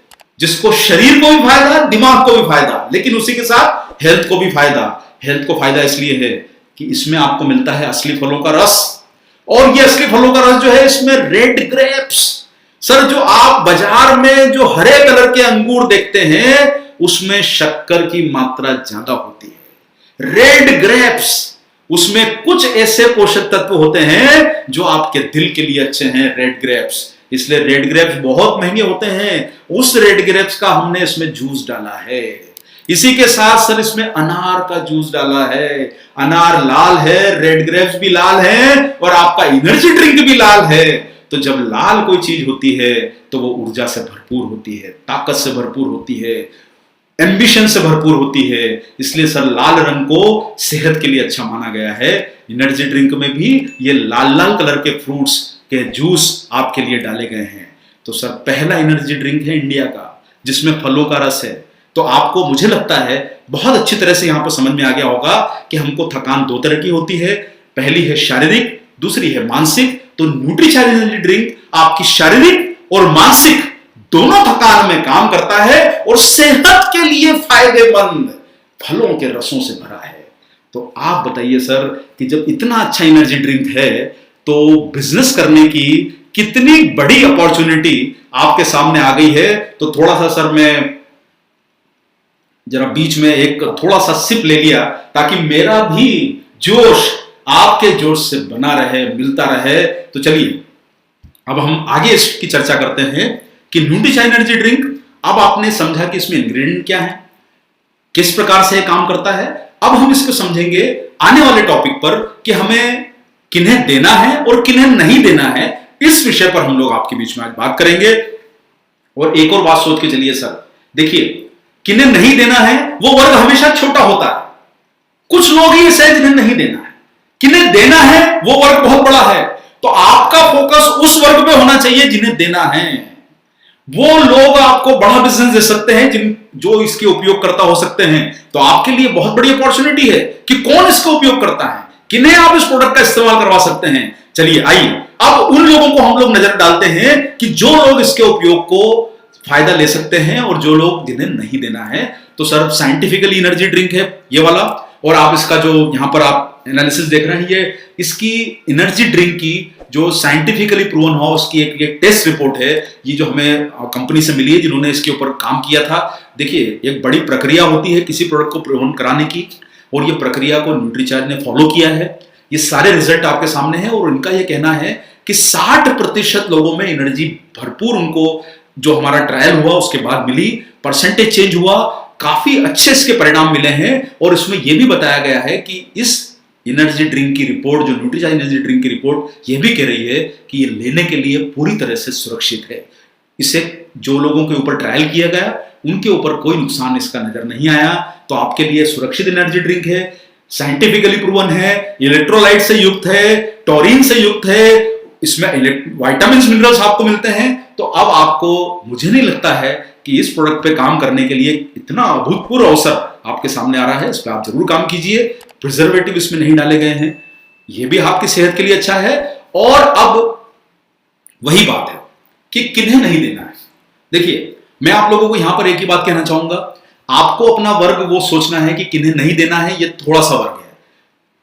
Speaker 1: जिसको शरीर को भी फायदा, दिमाग को भी फायदा, लेकिन उसी के साथ हेल्थ को भी फायदा। हेल्थ को फायदा इसलिए है कि इसमें आपको मिलता है असली फलों का रस। और ये असली फलों का रस जो है, इसमें रेड ग्रेप्स, सर जो आप बाजार में जो हरे कलर के अंगूर देखते हैं उसमें शक्कर की मात्रा ज्यादा होती है। रेड ग्रेप्स, उसमें कुछ ऐसे पोषक तत्व होते हैं जो आपके दिल के लिए अच्छे हैं, रेड ग्रेप्स। इसलिए रेड ग्रेप्स बहुत महंगे होते हैं। उस रेड ग्रेप्स का हमने इसमें जूस डाला है। इसी के साथ सर इसमें अनार का जूस डाला है। अनार लाल है, रेड ग्रेप्स भी लाल है और आपका एनर्जी ड्रिंक भी लाल है। तो जब लाल कोई चीज होती है तो वो ऊर्जा से भरपूर होती है, ताकत से भरपूर होती है, एम्बिशन से भरपूर होती है। इसलिए सर लाल रंग को सेहत के लिए अच्छा माना गया है। एनर्जी ड्रिंक में भी ये लाल लाल कलर के फ्रूट्स के जूस आपके लिए डाले गए हैं। तो सर पहला एनर्जी ड्रिंक है इंडिया का जिसमें फलों का रस है। तो आपको मुझे लगता है बहुत अच्छी तरह से यहां पर समझ में आ गया होगा कि हमको थकान दो तरह की होती है। पहली है शारीरिक, दूसरी है मानसिक। तो न्यूट्रीचार्ज एनर्जी ड्रिंक आपकी शारीरिक और मानसिक दोनों थकान में काम करता है और सेहत के लिए फायदेमंद फलों के रसों से भरा है। तो आप बताइए सर कि जब इतना अच्छा एनर्जी ड्रिंक है तो बिजनेस करने की कितनी बड़ी अपॉर्चुनिटी आपके सामने आ गई है। तो थोड़ा सा सर मैं जरा बीच में एक थोड़ा सा सिप ले लिया ताकि मेरा भी जोश आपके जोश से बना रहे, मिलता रहे। तो चलिए अब हम आगे इसकी चर्चा करते हैं कि न्यूट्रीचार्ज एनर्जी ड्रिंक, अब आपने समझा कि इसमें इंग्रेडिएंट क्या है, किस प्रकार से काम करता है। अब हम इसको समझेंगे आने वाले टॉपिक पर कि हमें किन्हें देना है और किन्हें नहीं देना है। इस विषय पर हम लोग आपके बीच में आज बात करेंगे। और एक और बात सोच के चलिए सर, देखिए किन्हें नहीं देना है वो वर्ग हमेशा छोटा होता है। कुछ लोग ही ऐसे जिन्हें नहीं देना है, किन्हें देना है वो वर्ग बहुत बड़ा है। तो आपका फोकस उस वर्ग पे होना चाहिए जिन्हें देना है। वो लोग आपको बड़ा बिजनेस दे सकते हैं जिन जो इसके उपयोगकर्ता हो सकते हैं। तो आपके लिए बहुत बड़ी अपॉर्चुनिटी है कि कौन इसका उपयोग करता है, किन्हें आप इस प्रोडक्ट का इस्तेमाल करवा सकते हैं। चलिए आइए अब उन लोगों को हम लोग नजर डालते हैं कि जो लोग इसके उपयोग को फायदा ले सकते हैं और जो लोग जिन्हें नहीं देना है। तो सर साइंटिफिकली एनर्जी ड्रिंक है ये वाला, और आप इसका जो यहां पर आप एनालिसिस देख रहे हैं ये इसकी एनर्जी ड्रिंक की जो साइंटिफिकली प्रूवन हो उसकी एक टेस्ट रिपोर्ट है। ये जो हमें कंपनी से मिली है जिन्होंने इसके ऊपर काम किया था। देखिए एक बड़ी प्रक्रिया होती है किसी प्रोडक्ट को प्रूवन कराने की, और ये प्रक्रिया को न्यूट्रीचार्ज ने फॉलो किया है। ये सारे रिजल्ट आपके सामने हैं और इनका ये कहना है कि 60% लोगों में एनर्जी भरपूर उनको जो हमारा ट्रायल हुआ उसके बाद मिली, परसेंटेज चेंज हुआ, काफी अच्छे इसके परिणाम मिले हैं। और इसमें यह भी बताया गया है कि इस एनर्जी ड्रिंक की रिपोर्ट, जो न्यूट्रीचार्ज एनर्जी ड्रिंक की रिपोर्ट, यह भी कह रही है कि ये लेने के लिए पूरी तरह से सुरक्षित है। इसे जो लोगों के ऊपर ट्रायल किया गया उनके ऊपर कोई नुकसान इसका नजर नहीं आया। तो आपके लिए सुरक्षित एनर्जी ड्रिंक है, साइंटिफिकली प्रूवन है, इलेक्ट्रोलाइट से युक्त है, टॉरिन से युक्त है, इसमें विटामिन मिनरल्स आपको मिलते हैं। तो अब आपको, मुझे नहीं लगता है कि इस प्रोडक्ट पे काम करने के लिए इतना अभूतपूर्व अवसर आपके सामने आ रहा है। इस पर आप जरूर काम कीजिए। प्रिजर्वेटिव इसमें नहीं डाले गए हैं, यह भी आपकी सेहत के लिए अच्छा है। और अब वही बात है कि किन्हें नहीं देना है। देखिए मैं आप लोगों को यहां पर एक ही बात कहना चाहूंगा, आपको अपना वर्ग वो सोचना है कि किन्हें नहीं देना है। ये थोड़ा सा वर्ग है।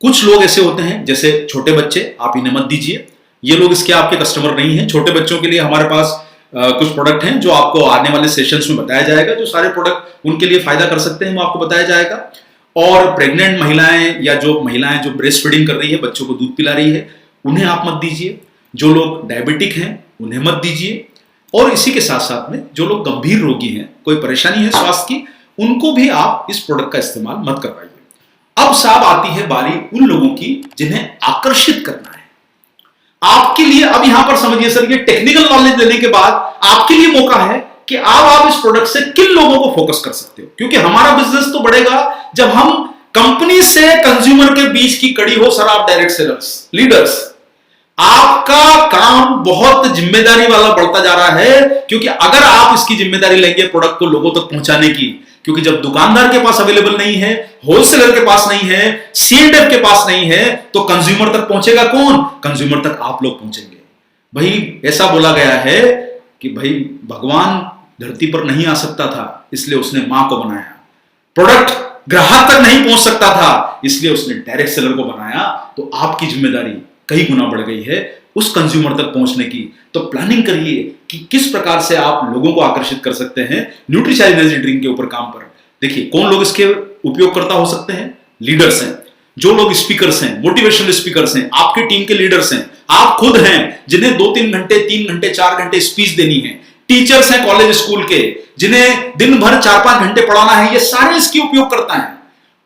Speaker 1: कुछ लोग ऐसे होते हैं जैसे छोटे बच्चे, आप इन्हें मत दीजिए, ये लोग इसके आपके कस्टमर नहीं हैं। छोटे बच्चों के लिए हमारे पास कुछ प्रोडक्ट हैं जो आपको आने वाले सेशंस में बताया जाएगा। जो सारे प्रोडक्ट उनके लिए फायदा कर सकते हैं वो आपको बताया जाएगा। और प्रेग्नेंट महिलाएं या जो महिलाएं जो ब्रेस्ट फीडिंग कर रही है, बच्चों को दूध पिला रही है, उन्हें आप मत दीजिए। जो लोग डायबिटिक हैं उन्हें मत दीजिए। और इसी के साथ साथ में जो लोग गंभीर रोगी हैं, कोई परेशानी है स्वास्थ्य की, उनको भी आप इस प्रोडक्ट का इस्तेमाल मत करवाइए। अब साहब आती है बारी उन लोगों की जिन्हें आकर्षित करना है आपके लिए। अब यहां पर समझिए सर, ये टेक्निकल नॉलेज देने के बाद आपके लिए मौका है कि आप इस प्रोडक्ट से किन लोगों को फोकस कर सकते हो। क्योंकि हमारा बिजनेस तो बढ़ेगा जब हम कंपनी से कंज्यूमर के बीच की कड़ी हो। सर आप डायरेक्ट सेलर्स, लीडर्स, आपका काम बहुत जिम्मेदारी वाला बढ़ता जा रहा है। क्योंकि अगर आप इसकी जिम्मेदारी लेंगे प्रोडक्ट को लोगों तक पहुंचाने की, क्योंकि जब दुकानदार के पास अवेलेबल नहीं है, होलसेलर के पास नहीं है, सीएनएफ के पास नहीं है, तो कंज्यूमर तक पहुंचेगा कौन? कंज्यूमर तक आप लोग पहुंचेंगे। भाई ऐसा बोला गया है कि भाई भगवान धरती पर नहीं आ सकता था इसलिए उसने मां को बनाया, प्रोडक्ट ग्राहक तक नहीं पहुंच सकता था इसलिए उसने डायरेक्ट सेलर को बनाया। तो आपकी जिम्मेदारी कई गुना बढ़ गई है। उस कंज्यूमर तक पहुंचने की। तो प्लानिंग करिए कि किस प्रकार से आप लोगों को आकर्षित कर सकते हैं न्यूट्रीचार्ज एनर्जी ड्रिंक के ऊपर काम पर। देखिए कौन लोग इसके उपयोगकर्ता हो सकते हैं? लीडर्स हैं, जो लोग स्पीकर्स हैं, मोटिवेशनल स्पीकर्स हैं, आपकी टीम के लीडर्स हैं, आप खुद हैं जिन्हें 2-3 घंटे, 3 घंटे, 4 घंटे स्पीच देनी है, टीचर्स हैं कॉलेज स्कूल के जिन्हें दिन भर 4-5 घंटे पढ़ाना है, ये सारे इसके उपयोग करता है।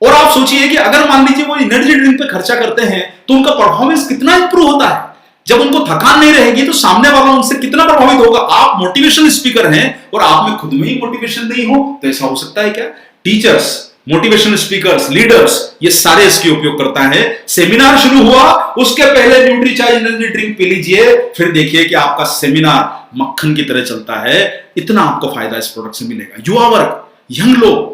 Speaker 1: और आप सोचिए कि अगर मान लीजिए वो एनर्जी ड्रिंक पे खर्चा करते हैं तो उनका परफॉर्मेंस कितना इंप्रूव होता है। जब उनको थकान नहीं रहेगी तो सामने वाला उनसे कितना प्रभावित होगा। आप मोटिवेशनल स्पीकर हैं और आप में खुद में ही मोटिवेशन नहीं हो तो ऐसा हो सकता है क्या? टीचर्स, मोटिवेशनल स्पीकर्स, लीडर्स, ये सारे इसके उपयोग करता है। सेमिनार शुरू हुआ उसके पहले न्यूट्रीचार्ज एनर्जी ड्रिंक पी लीजिए, फिर देखिए कि आपका सेमिनार मक्खन की तरह चलता है। इतना आपको फायदा इस प्रोडक्ट से मिलेगा। युवा वर्ग, यंग लोग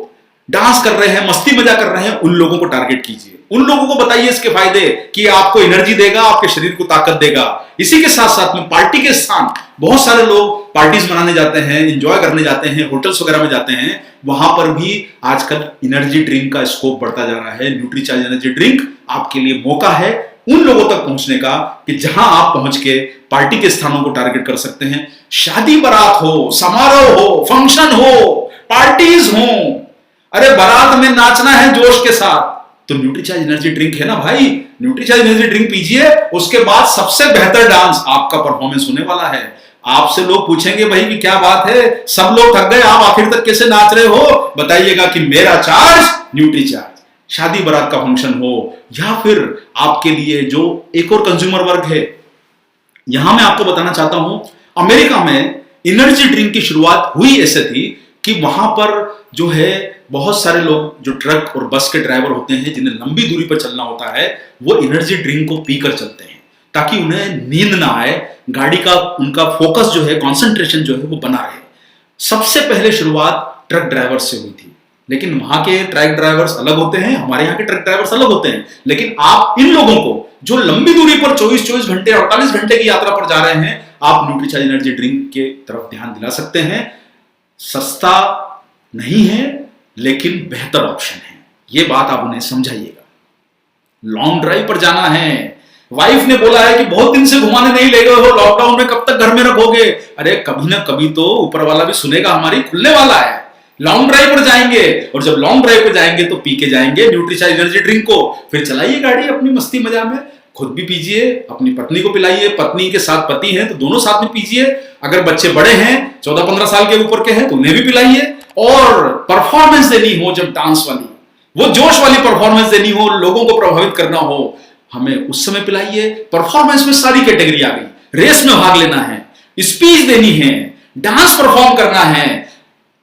Speaker 1: डांस कर रहे हैं, मस्ती मजा कर रहे हैं, उन लोगों को टारगेट कीजिए, उन लोगों को बताइए इसके फायदे कि आपको एनर्जी देगा, आपके शरीर को ताकत देगा। इसी के साथ साथ में पार्टी के स्थान, बहुत सारे लोग पार्टीज मनाने जाते हैं, एंजॉय करने जाते हैं, होटल्स वगैरह में जाते हैं, वहां पर भी आजकल एनर्जी ड्रिंक का स्कोप बढ़ता जा रहा है। न्यूट्रीचार्ज एनर्जी ड्रिंक आपके लिए मौका है उन लोगों तक पहुंचने का कि जहां आप पहुंच के पार्टी के स्थानों को टारगेट कर सकते हैं। शादी बारात हो, समारोह हो, फंक्शन हो, पार्टीज हो, अरे बारात में नाचना है जोश के साथ, तो न्यूट्रीचार्ज एनर्जी ड्रिंक है ना भाई। न्यूट्रीचार्ज एनर्जी ड्रिंक पीजिए, उसके बाद सबसे बेहतर डांस आपका परफॉर्मेंस होने वाला है। आपसे लोग पूछेंगे भाई कि क्या बात है, सब लोग थक गए, आप आखिर तक कैसे नाच रहे हो? बताइएगा कि मेरा चार्ज न्यूट्रीचार्ज। शादी बारात का फंक्शन हो या फिर आपके लिए जो एक और कंज्यूमर वर्ग है, यहां मैं आपको बताना चाहता हूं, अमेरिका में एनर्जी ड्रिंक की शुरुआत हुई ऐसे थी कि वहां पर जो है बहुत सारे लोग जो ट्रक और बस के ड्राइवर होते हैं जिन्हें लंबी दूरी पर चलना होता है, वो एनर्जी ड्रिंक को पीकर चलते हैं ताकि उन्हें नींद ना आए, गाड़ी का उनका फोकस जो है, कंसंट्रेशन जो है वो बना रहे। सबसे पहले शुरुआत ट्रक ड्राइवर से हुई थी, लेकिन वहां के ट्रक ड्राइवर्स अलग होते हैं, हमारे यहाँ के ट्रक ड्राइवर्स अलग होते हैं। लेकिन आप इन लोगों को जो लंबी दूरी पर 24-24 घंटे, 48 घंटे की यात्रा पर जा रहे हैं, आप न्यूट्रीचार्ज एनर्जी ड्रिंक के तरफ ध्यान दिला सकते हैं। सस्ता नहीं है लेकिन बेहतर ऑप्शन है, यह बात आप उन्हें समझाइएगा। लॉन्ग ड्राइव पर जाना है, वाइफ ने बोला है कि बहुत दिन से घुमाने नहीं ले गए हो, लॉकडाउन में कब तक घर में रखोगे? अरे कभी ना कभी तो ऊपर वाला भी सुनेगा, हमारी खुलने वाला है। लॉन्ग ड्राइव पर जाएंगे और जब लॉन्ग ड्राइव पर जाएंगे तो पी के जाएंगे न्यूट्रीचार्ज एनर्जी ड्रिंक को, फिर चलाइए गाड़ी अपनी मस्ती मजा में, खुद भी पीजिए, अपनी पत्नी को पिलाइए, पत्नी के साथ पति हैं तो दोनों साथ में पीजिए। अगर बच्चे बड़े हैं, 14-15 साल के ऊपर के हैं, तो उन्हें भी पिलाइए। और परफॉर्मेंस देनी हो जब डांस वाली, वो जोश वाली परफॉर्मेंस देनी हो, लोगों को प्रभावित करना हो, हमें उस समय पिलाइए। परफॉर्मेंस में सारी कैटेगरी आ गई, रेस में भाग लेना है, स्पीच देनी है, डांस परफॉर्म करना है,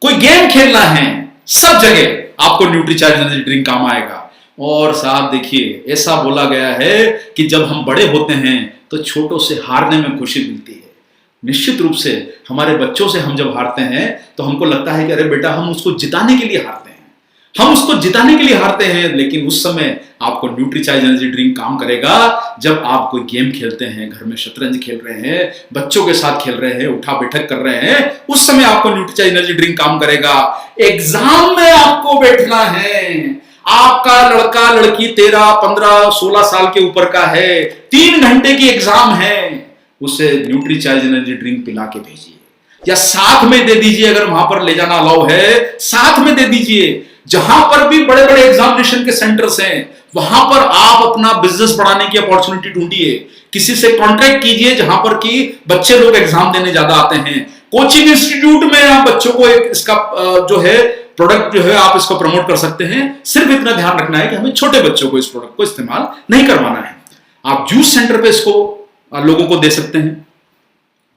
Speaker 1: कोई गेम खेलना है, सब जगह आपको न्यूट्रीचार्ज एनर्जी ड्रिंक काम आएगा। और साहब देखिए, ऐसा बोला गया है कि जब हम बड़े होते हैं तो छोटों से हारने में खुशी मिलती है। निश्चित रूप से हमारे बच्चों से हम जब हारते हैं तो हमको लगता है कि अरे बेटा, हम उसको जिताने के लिए हारते हैं, हम उसको जिताने के लिए हारते हैं। लेकिन उस समय आपको न्यूट्रीचार्ज एनर्जी ड्रिंक काम करेगा जब आप कोई गेम खेलते हैं, घर में शतरंज खेल रहे हैं, बच्चों के साथ खेल रहे हैं, उठा बैठक कर रहे हैं, उस समय आपको न्यूट्रीचार्ज एनर्जी ड्रिंक काम करेगा। एग्जाम में आपको बैठना है, आपका लड़का लड़की 13, 15, 16 साल के ऊपर का है, 3 घंटे की एग्जाम है, उसे न्यूट्रीचार्ज एनर्जी ड्रिंक पिला के भेजिए या साथ में दे दीजिए। अगर वहां पर ले जाना अलाउ है, साथ में दे दीजिए। जहां पर भी बड़े बड़े एग्जामिनेशन के सेंटर्स हैं, वहां पर आप अपना बिजनेस बढ़ाने की अपॉर्चुनिटी ढूंढिए, किसी से कॉन्ट्रैक्ट कीजिए जहां पर कि बच्चे लोग एग्जाम देने ज्यादा आते हैं। कोचिंग इंस्टीट्यूट में आप बच्चों को इसका जो है प्रोडक्ट जो है आप इसको प्रमोट कर सकते हैं। सिर्फ इतना ध्यान रखना है कि हमें छोटे बच्चों को इस प्रोडक्ट को इस्तेमाल नहीं करवाना है। आप जूस सेंटर पे इसको लोगों को दे सकते हैं।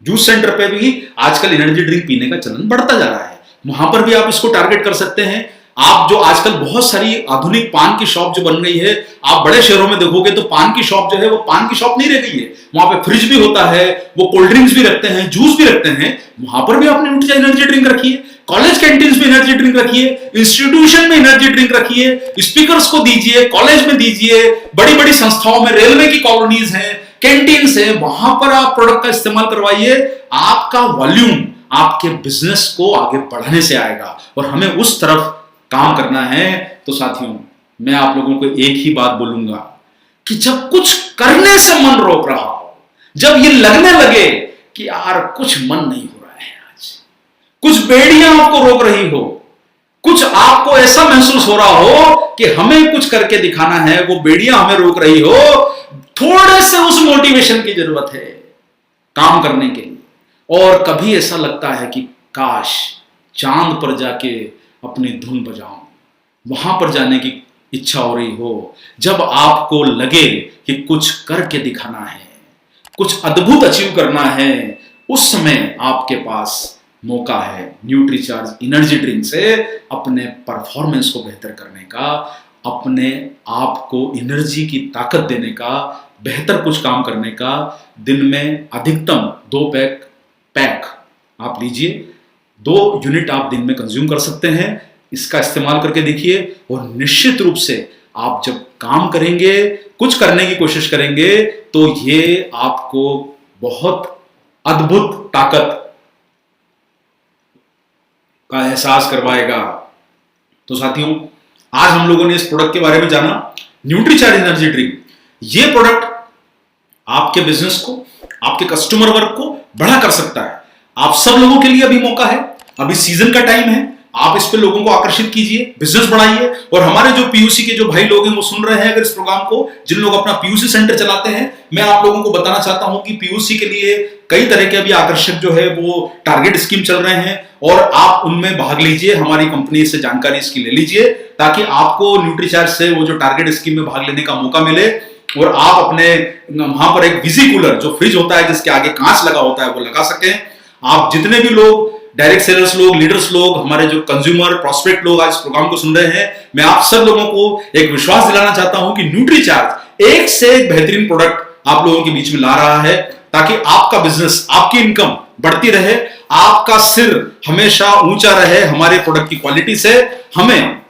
Speaker 1: जूस सेंटर पे भी आजकल एनर्जी ड्रिंक पीने का चलन बढ़ता जा रहा है, वहां पर भी आप इसको टारगेट कर सकते हैं। आप जो आजकल बहुत सारी आधुनिक पान की शॉप जो बन गई है, आप बड़े शहरों में देखोगे तो पान की शॉप जो है वो पान की शॉप नहीं रह गई है, वहां पे फ्रिज भी होता है, वो कोल्ड ड्रिंक्स भी रखते हैं, जूस भी रखते हैं, वहां पर भी आपने न्यूट्रीचार्ज एनर्जी ड्रिंक रखिए। कॉलेज कैंटीन्स में एनर्जी ड्रिंक रखिए, इंस्टीट्यूशन में एनर्जी ड्रिंक रखिए, स्पीकर्स को दीजिए, कॉलेज में दीजिए, बड़ी बड़ी संस्थाओं में, रेलवे की कॉलोनीज हैं, कैंटीन्स हैं, वहां पर आप प्रोडक्ट का इस्तेमाल करवाइए। आपका वॉल्यूम आपके बिजनेस को आगे बढ़ाने से आएगा और हमें उस तरफ काम करना है। तो साथियों, मैं आप लोगों को एक ही बात बोलूंगा कि जब कुछ करने से मन रोक रहा हो, जब ये लगने लगे कि यार कुछ मन नहीं हो रहा है, आज कुछ बेड़ियां आपको रोक रही हो, कुछ आपको ऐसा महसूस हो रहा हो कि हमें कुछ करके दिखाना है, वो बेड़ियां हमें रोक रही हो, थोड़े से उस मोटिवेशन की जरूरत है काम करने के लिए। और कभी ऐसा लगता है कि काश चांद पर जाके अपनी धुन बजाऊं, वहां पर जाने की इच्छा हो रही हो। जब आपको लगे कि कुछ करके दिखाना है, कुछ अद्भुत अचीव करना है, उस समय आपके पास मौका है न्यूट्रीचार्ज एनर्जी ड्रिंक से अपने परफॉर्मेंस को बेहतर करने का, अपने आप को एनर्जी की ताकत देने का, बेहतर कुछ काम करने का। दिन में अधिकतम 2 पैक आप लीजिए, 2 यूनिट आप दिन में कंज्यूम कर सकते हैं। इसका इस्तेमाल करके देखिए और निश्चित रूप से आप जब काम करेंगे, कुछ करने की कोशिश करेंगे, तो ये आपको बहुत अद्भुत ताकत का एहसास करवाएगा। तो साथियों, आज हम लोगों ने इस प्रोडक्ट के बारे में जाना, न्यूट्रीचार्ज एनर्जी ड्रिंक। ये प्रोडक्ट आपके बिजनेस को, आपके कस्टमर वर्क को बड़ा कर सकता है। आप सब लोगों के लिए अभी मौका है, अभी सीजन का टाइम है, आप इस पे लोगों को आकर्षित कीजिए, बिजनेस बढ़ाइए। और हमारे जो पीयूसी के जो भाई लोग हैं वो सुन रहे हैं अगर इस प्रोग्राम को, जिन लोग अपना पीयूसी सेंटर चलाते हैं, मैं आप लोगों को बताना चाहता हूं कि पीयूसी के लिए कई तरह के अभी आकर्षक जो है वो टारगेट स्कीम चल रहे हैं और आप उनमें भाग लीजिए। हमारी कंपनी से जानकारी इसकी ले लीजिए ताकि आपको न्यूट्रीचार्ज से वो जो टारगेट स्कीम में भाग लेने का मौका मिले और आप अपने वहां पर एक विजी कूलर जो फ्रिज होता है जिसके आगे कांच लगा होता है वो लगा सकें। आप जितने भी लोग डायरेक्ट सेलर्स लोग, लीडर्स लोग, हमारे जो कंज्यूमर प्रोस्पेक्ट लोग आज इस प्रोग्राम को सुन रहे हैं, मैं आप सब लोगों को एक विश्वास दिलाना चाहता हूं कि न्यूट्रीचार्ज एक से एक बेहतरीन प्रोडक्ट आप लोगों के बीच में ला रहा है ताकि आपका बिजनेस, आपकी इनकम बढ़ती रहे, आपका सिर हमेशा ऊंचा रहे हमारे प्रोडक्ट की क्वालिटी से। हमें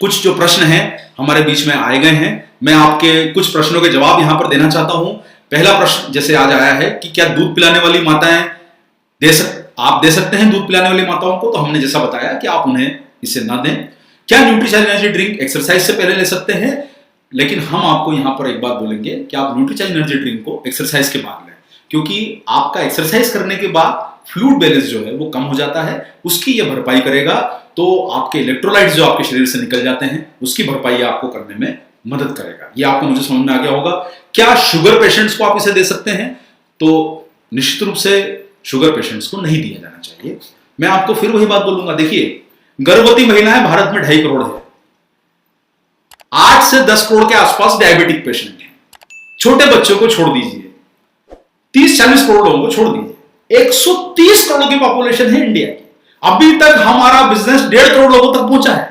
Speaker 1: कुछ जो प्रश्न हैं हमारे बीच में आए गए हैं, मैं आपके कुछ प्रश्नों के जवाब यहां पर देना चाहता हूं। पहला प्रश्न जैसे आज आया है कि क्या दूध पिलाने वाली माताएं आप दे सकते हैं दूध पिलाने वाली माताओं को? तो हमने जैसा बताया कि आप उन्हें इसे ना दें। क्या न्यूट्रीचार्ज एनर्जी ड्रिंक एक्सरसाइज से पहले ले सकते हैं? लेकिन हम आपको यहां पर एक बात बोलेंगे कि आप न्यूट्रीचार्ज एनर्जी ड्रिंक को एक्सरसाइज के बाद लें, क्योंकि आपका एक्सरसाइज करने के बाद फ्लूइड बैलेंस जो है वो कम हो जाता है, उसकी यह भरपाई करेगा। तो आपके इलेक्ट्रोलाइट्स जो आपके शरीर से निकल जाते हैं उसकी भरपाई आपको करने में मदद करेगा। ये आपको मुझे समझ में आ गया होगा। क्या शुगर पेशेंट्स को आप इसे दे सकते हैं? तो निश्चित रूप से शुगर पेशेंट्स को नहीं दिया जाना चाहिए। मैं आपको फिर वही बात बोलूंगा, देखिए गर्भवती महिलाएं भारत में 2.5 करोड़ है, 8 से 10 करोड़ के आसपास डायबिटिक पेशेंट हैं। छोटे बच्चों को छोड़ दीजिए, 30-40 करोड़ लोगों को छोड़ दीजिए, 130 करोड़ की पॉपुलेशन है इंडिया की। अभी तक हमारा बिजनेस 1.5 करोड़ लोगों तक पहुंचा है।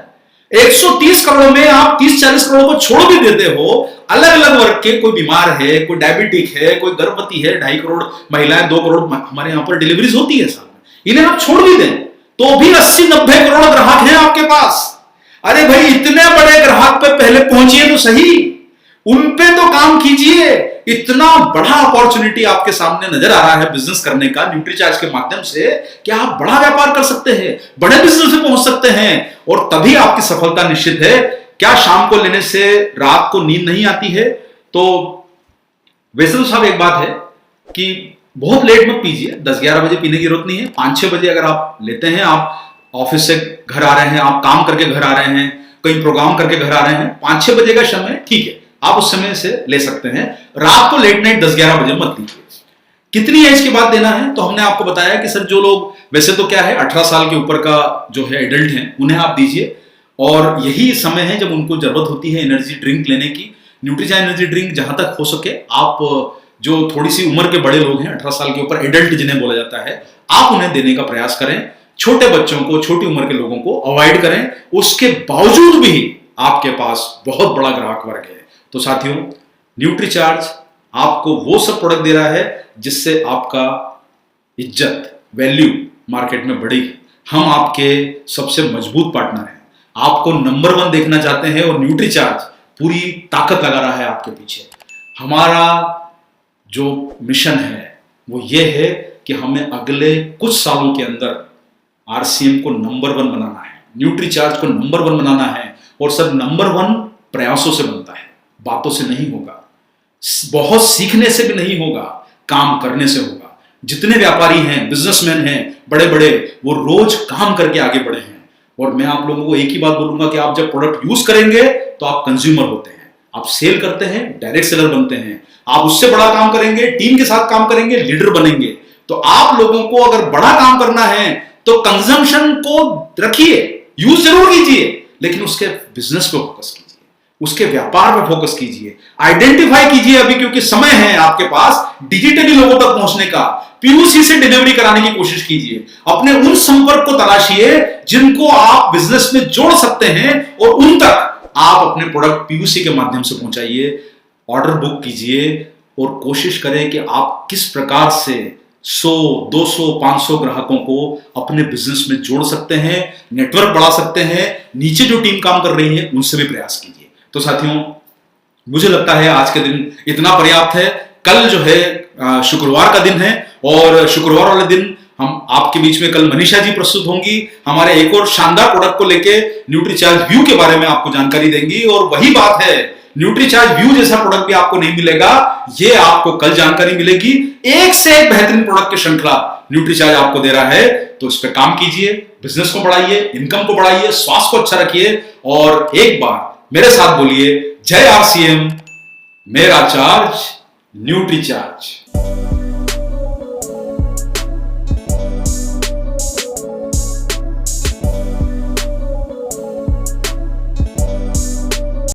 Speaker 1: 130 करोड़ में आप 30-40 करोड़ को छोड़ भी देते हो, अलग अलग वर्ग के, कोई बीमार है, कोई डायबिटिक है, कोई गर्भवती है, 2.5 करोड़ महिलाएं, 2 करोड़ हमारे यहां पर डिलीवरीज होती है साल में, इन्हें आप छोड़ भी दें तो भी 80-90 करोड़ ग्राहक हैं आपके पास। अरे भाई इतने बड़े ग्राहक पे पहले पहुंचिए तो सही, उन पे तो काम कीजिए। इतना बड़ा अपॉर्चुनिटी आपके सामने नजर आ रहा है बिजनेस करने का न्यूट्रीचार्ज के माध्यम से कि आप बड़ा व्यापार कर सकते हैं, बड़े बिजनेस में पहुंच सकते हैं और तभी आपकी सफलता निश्चित है। क्या शाम को लेने से रात को नींद नहीं आती है? तो वैसे तो साहब एक बात है कि बहुत लेट मत पीजिए, 10-11 बजे पीने की जरूरत नहीं है। 5-6 बजे अगर आप लेते हैं, आप ऑफिस से घर आ रहे हैं, आप काम करके घर आ रहे हैं, कहीं प्रोग्राम करके घर आ रहे हैं, 5-6 बजे का समय ठीक है, आप उस समय से ले सकते हैं। रात को लेट नाइट 10-11 बजे मत लीजिए। कितनी एज के बाद देना है? तो हमने आपको बताया कि सर जो लोग वैसे तो क्या है 18 साल के ऊपर का जो है एडल्ट हैं उन्हें आप दीजिए, और यही समय है जब उनको जरूरत होती है एनर्जी ड्रिंक लेने की। न्यूट्रीचार्ज एनर्जी ड्रिंक जहां तक हो सके आप जो थोड़ी सी उम्र के बड़े लोग हैं, 18 साल के ऊपर एडल्ट जिन्हें बोला जाता है, आप उन्हें देने का प्रयास करें। छोटे बच्चों को, छोटी उम्र के लोगों को अवॉइड करें। उसके बावजूद भी आपके पास बहुत बड़ा ग्राहक वर्ग है। तो साथियों, न्यूट्रीचार्ज आपको वो सब प्रोडक्ट दे रहा है जिससे आपका इज्जत, वैल्यू मार्केट में बढ़ेगी। हम आपके सबसे मजबूत पार्टनर हैं। आपको नंबर 1 देखना चाहते हैं और न्यूट्रीचार्ज पूरी ताकत लगा रहा है आपके पीछे। हमारा जो मिशन है वो ये है कि हमें अगले कुछ सालों के अंदर आरसीएम को नंबर 1 बनाना है, न्यूट्रीचार्ज को नंबर 1 बनाना है। और सर नंबर 1 प्रयासों से बनता है, बातों से नहीं होगा। बहुत सीखने से भी नहीं होगा, काम करने से होगा। जितने व्यापारी हैं, बिजनेसमैन हैं बड़े बड़े, वो रोज काम करके आगे बढ़े हैं। और मैं आप लोगों को एक ही बात बोलूंगा कि आप जब प्रोडक्ट यूज करेंगे तो आप कंज्यूमर होते हैं, आप सेल करते हैं, डायरेक्ट सेलर बनते हैं। आप उससे बड़ा काम करेंगे, टीम के साथ काम करेंगे, लीडर बनेंगे। तो आप लोगों को अगर बड़ा काम करना है तो कंजम्पशन को रखिए, यूज जरूर कीजिए, लेकिन उसके बिजनेस पे फोकस कीजिए, उसके व्यापार पे फोकस कीजिए, आइडेंटिफाई कीजिए अभी, क्योंकि समय है आपके पास डिजिटली लोगों तक पहुंचने का। पीयूसी से डिलीवरी कराने की कोशिश कीजिए, अपने उन संपर्क को तलाशिए जिनको आप बिजनेस में जोड़ सकते हैं और उन तक आप अपने प्रोडक्ट पीयूसी के माध्यम से पहुंचाइए। ऑर्डर बुक कीजिए और कोशिश करें कि आप किस प्रकार से 100, 200, 500 ग्राहकों को अपने बिजनेस में जोड़ सकते हैं, नेटवर्क बढ़ा सकते हैं। नीचे जो टीम काम कर रही है उनसे भी प्रयास कीजिए। तो साथियों, मुझे लगता है आज के दिन इतना पर्याप्त है। कल जो है शुक्रवार का दिन है और शुक्रवार वाले दिन हम आपके बीच में कल मनीषा जी प्रस्तुत होंगी, हमारे एक और शानदार प्रोडक्ट को लेके न्यूट्रीचार्ज व्यू के बारे में आपको जानकारी देंगी। और वही बात है, न्यूट्रीचार्ज व्यू जैसा प्रोडक्ट भी आपको नहीं मिलेगा, ये आपको कल जानकारी मिलेगी। एक से एक बेहतरीन प्रोडक्ट की श्रृंखला न्यूट्रीचार्ज आपको दे रहा है। तो इस पे काम कीजिए, बिजनेस को बढ़ाइए, इनकम को बढ़ाइए, स्वास्थ्य को अच्छा रखिए और एक बार मेरे साथ बोलिए, जय आरसीएम, मेरा चार्ज न्यूट्रीचार्ज।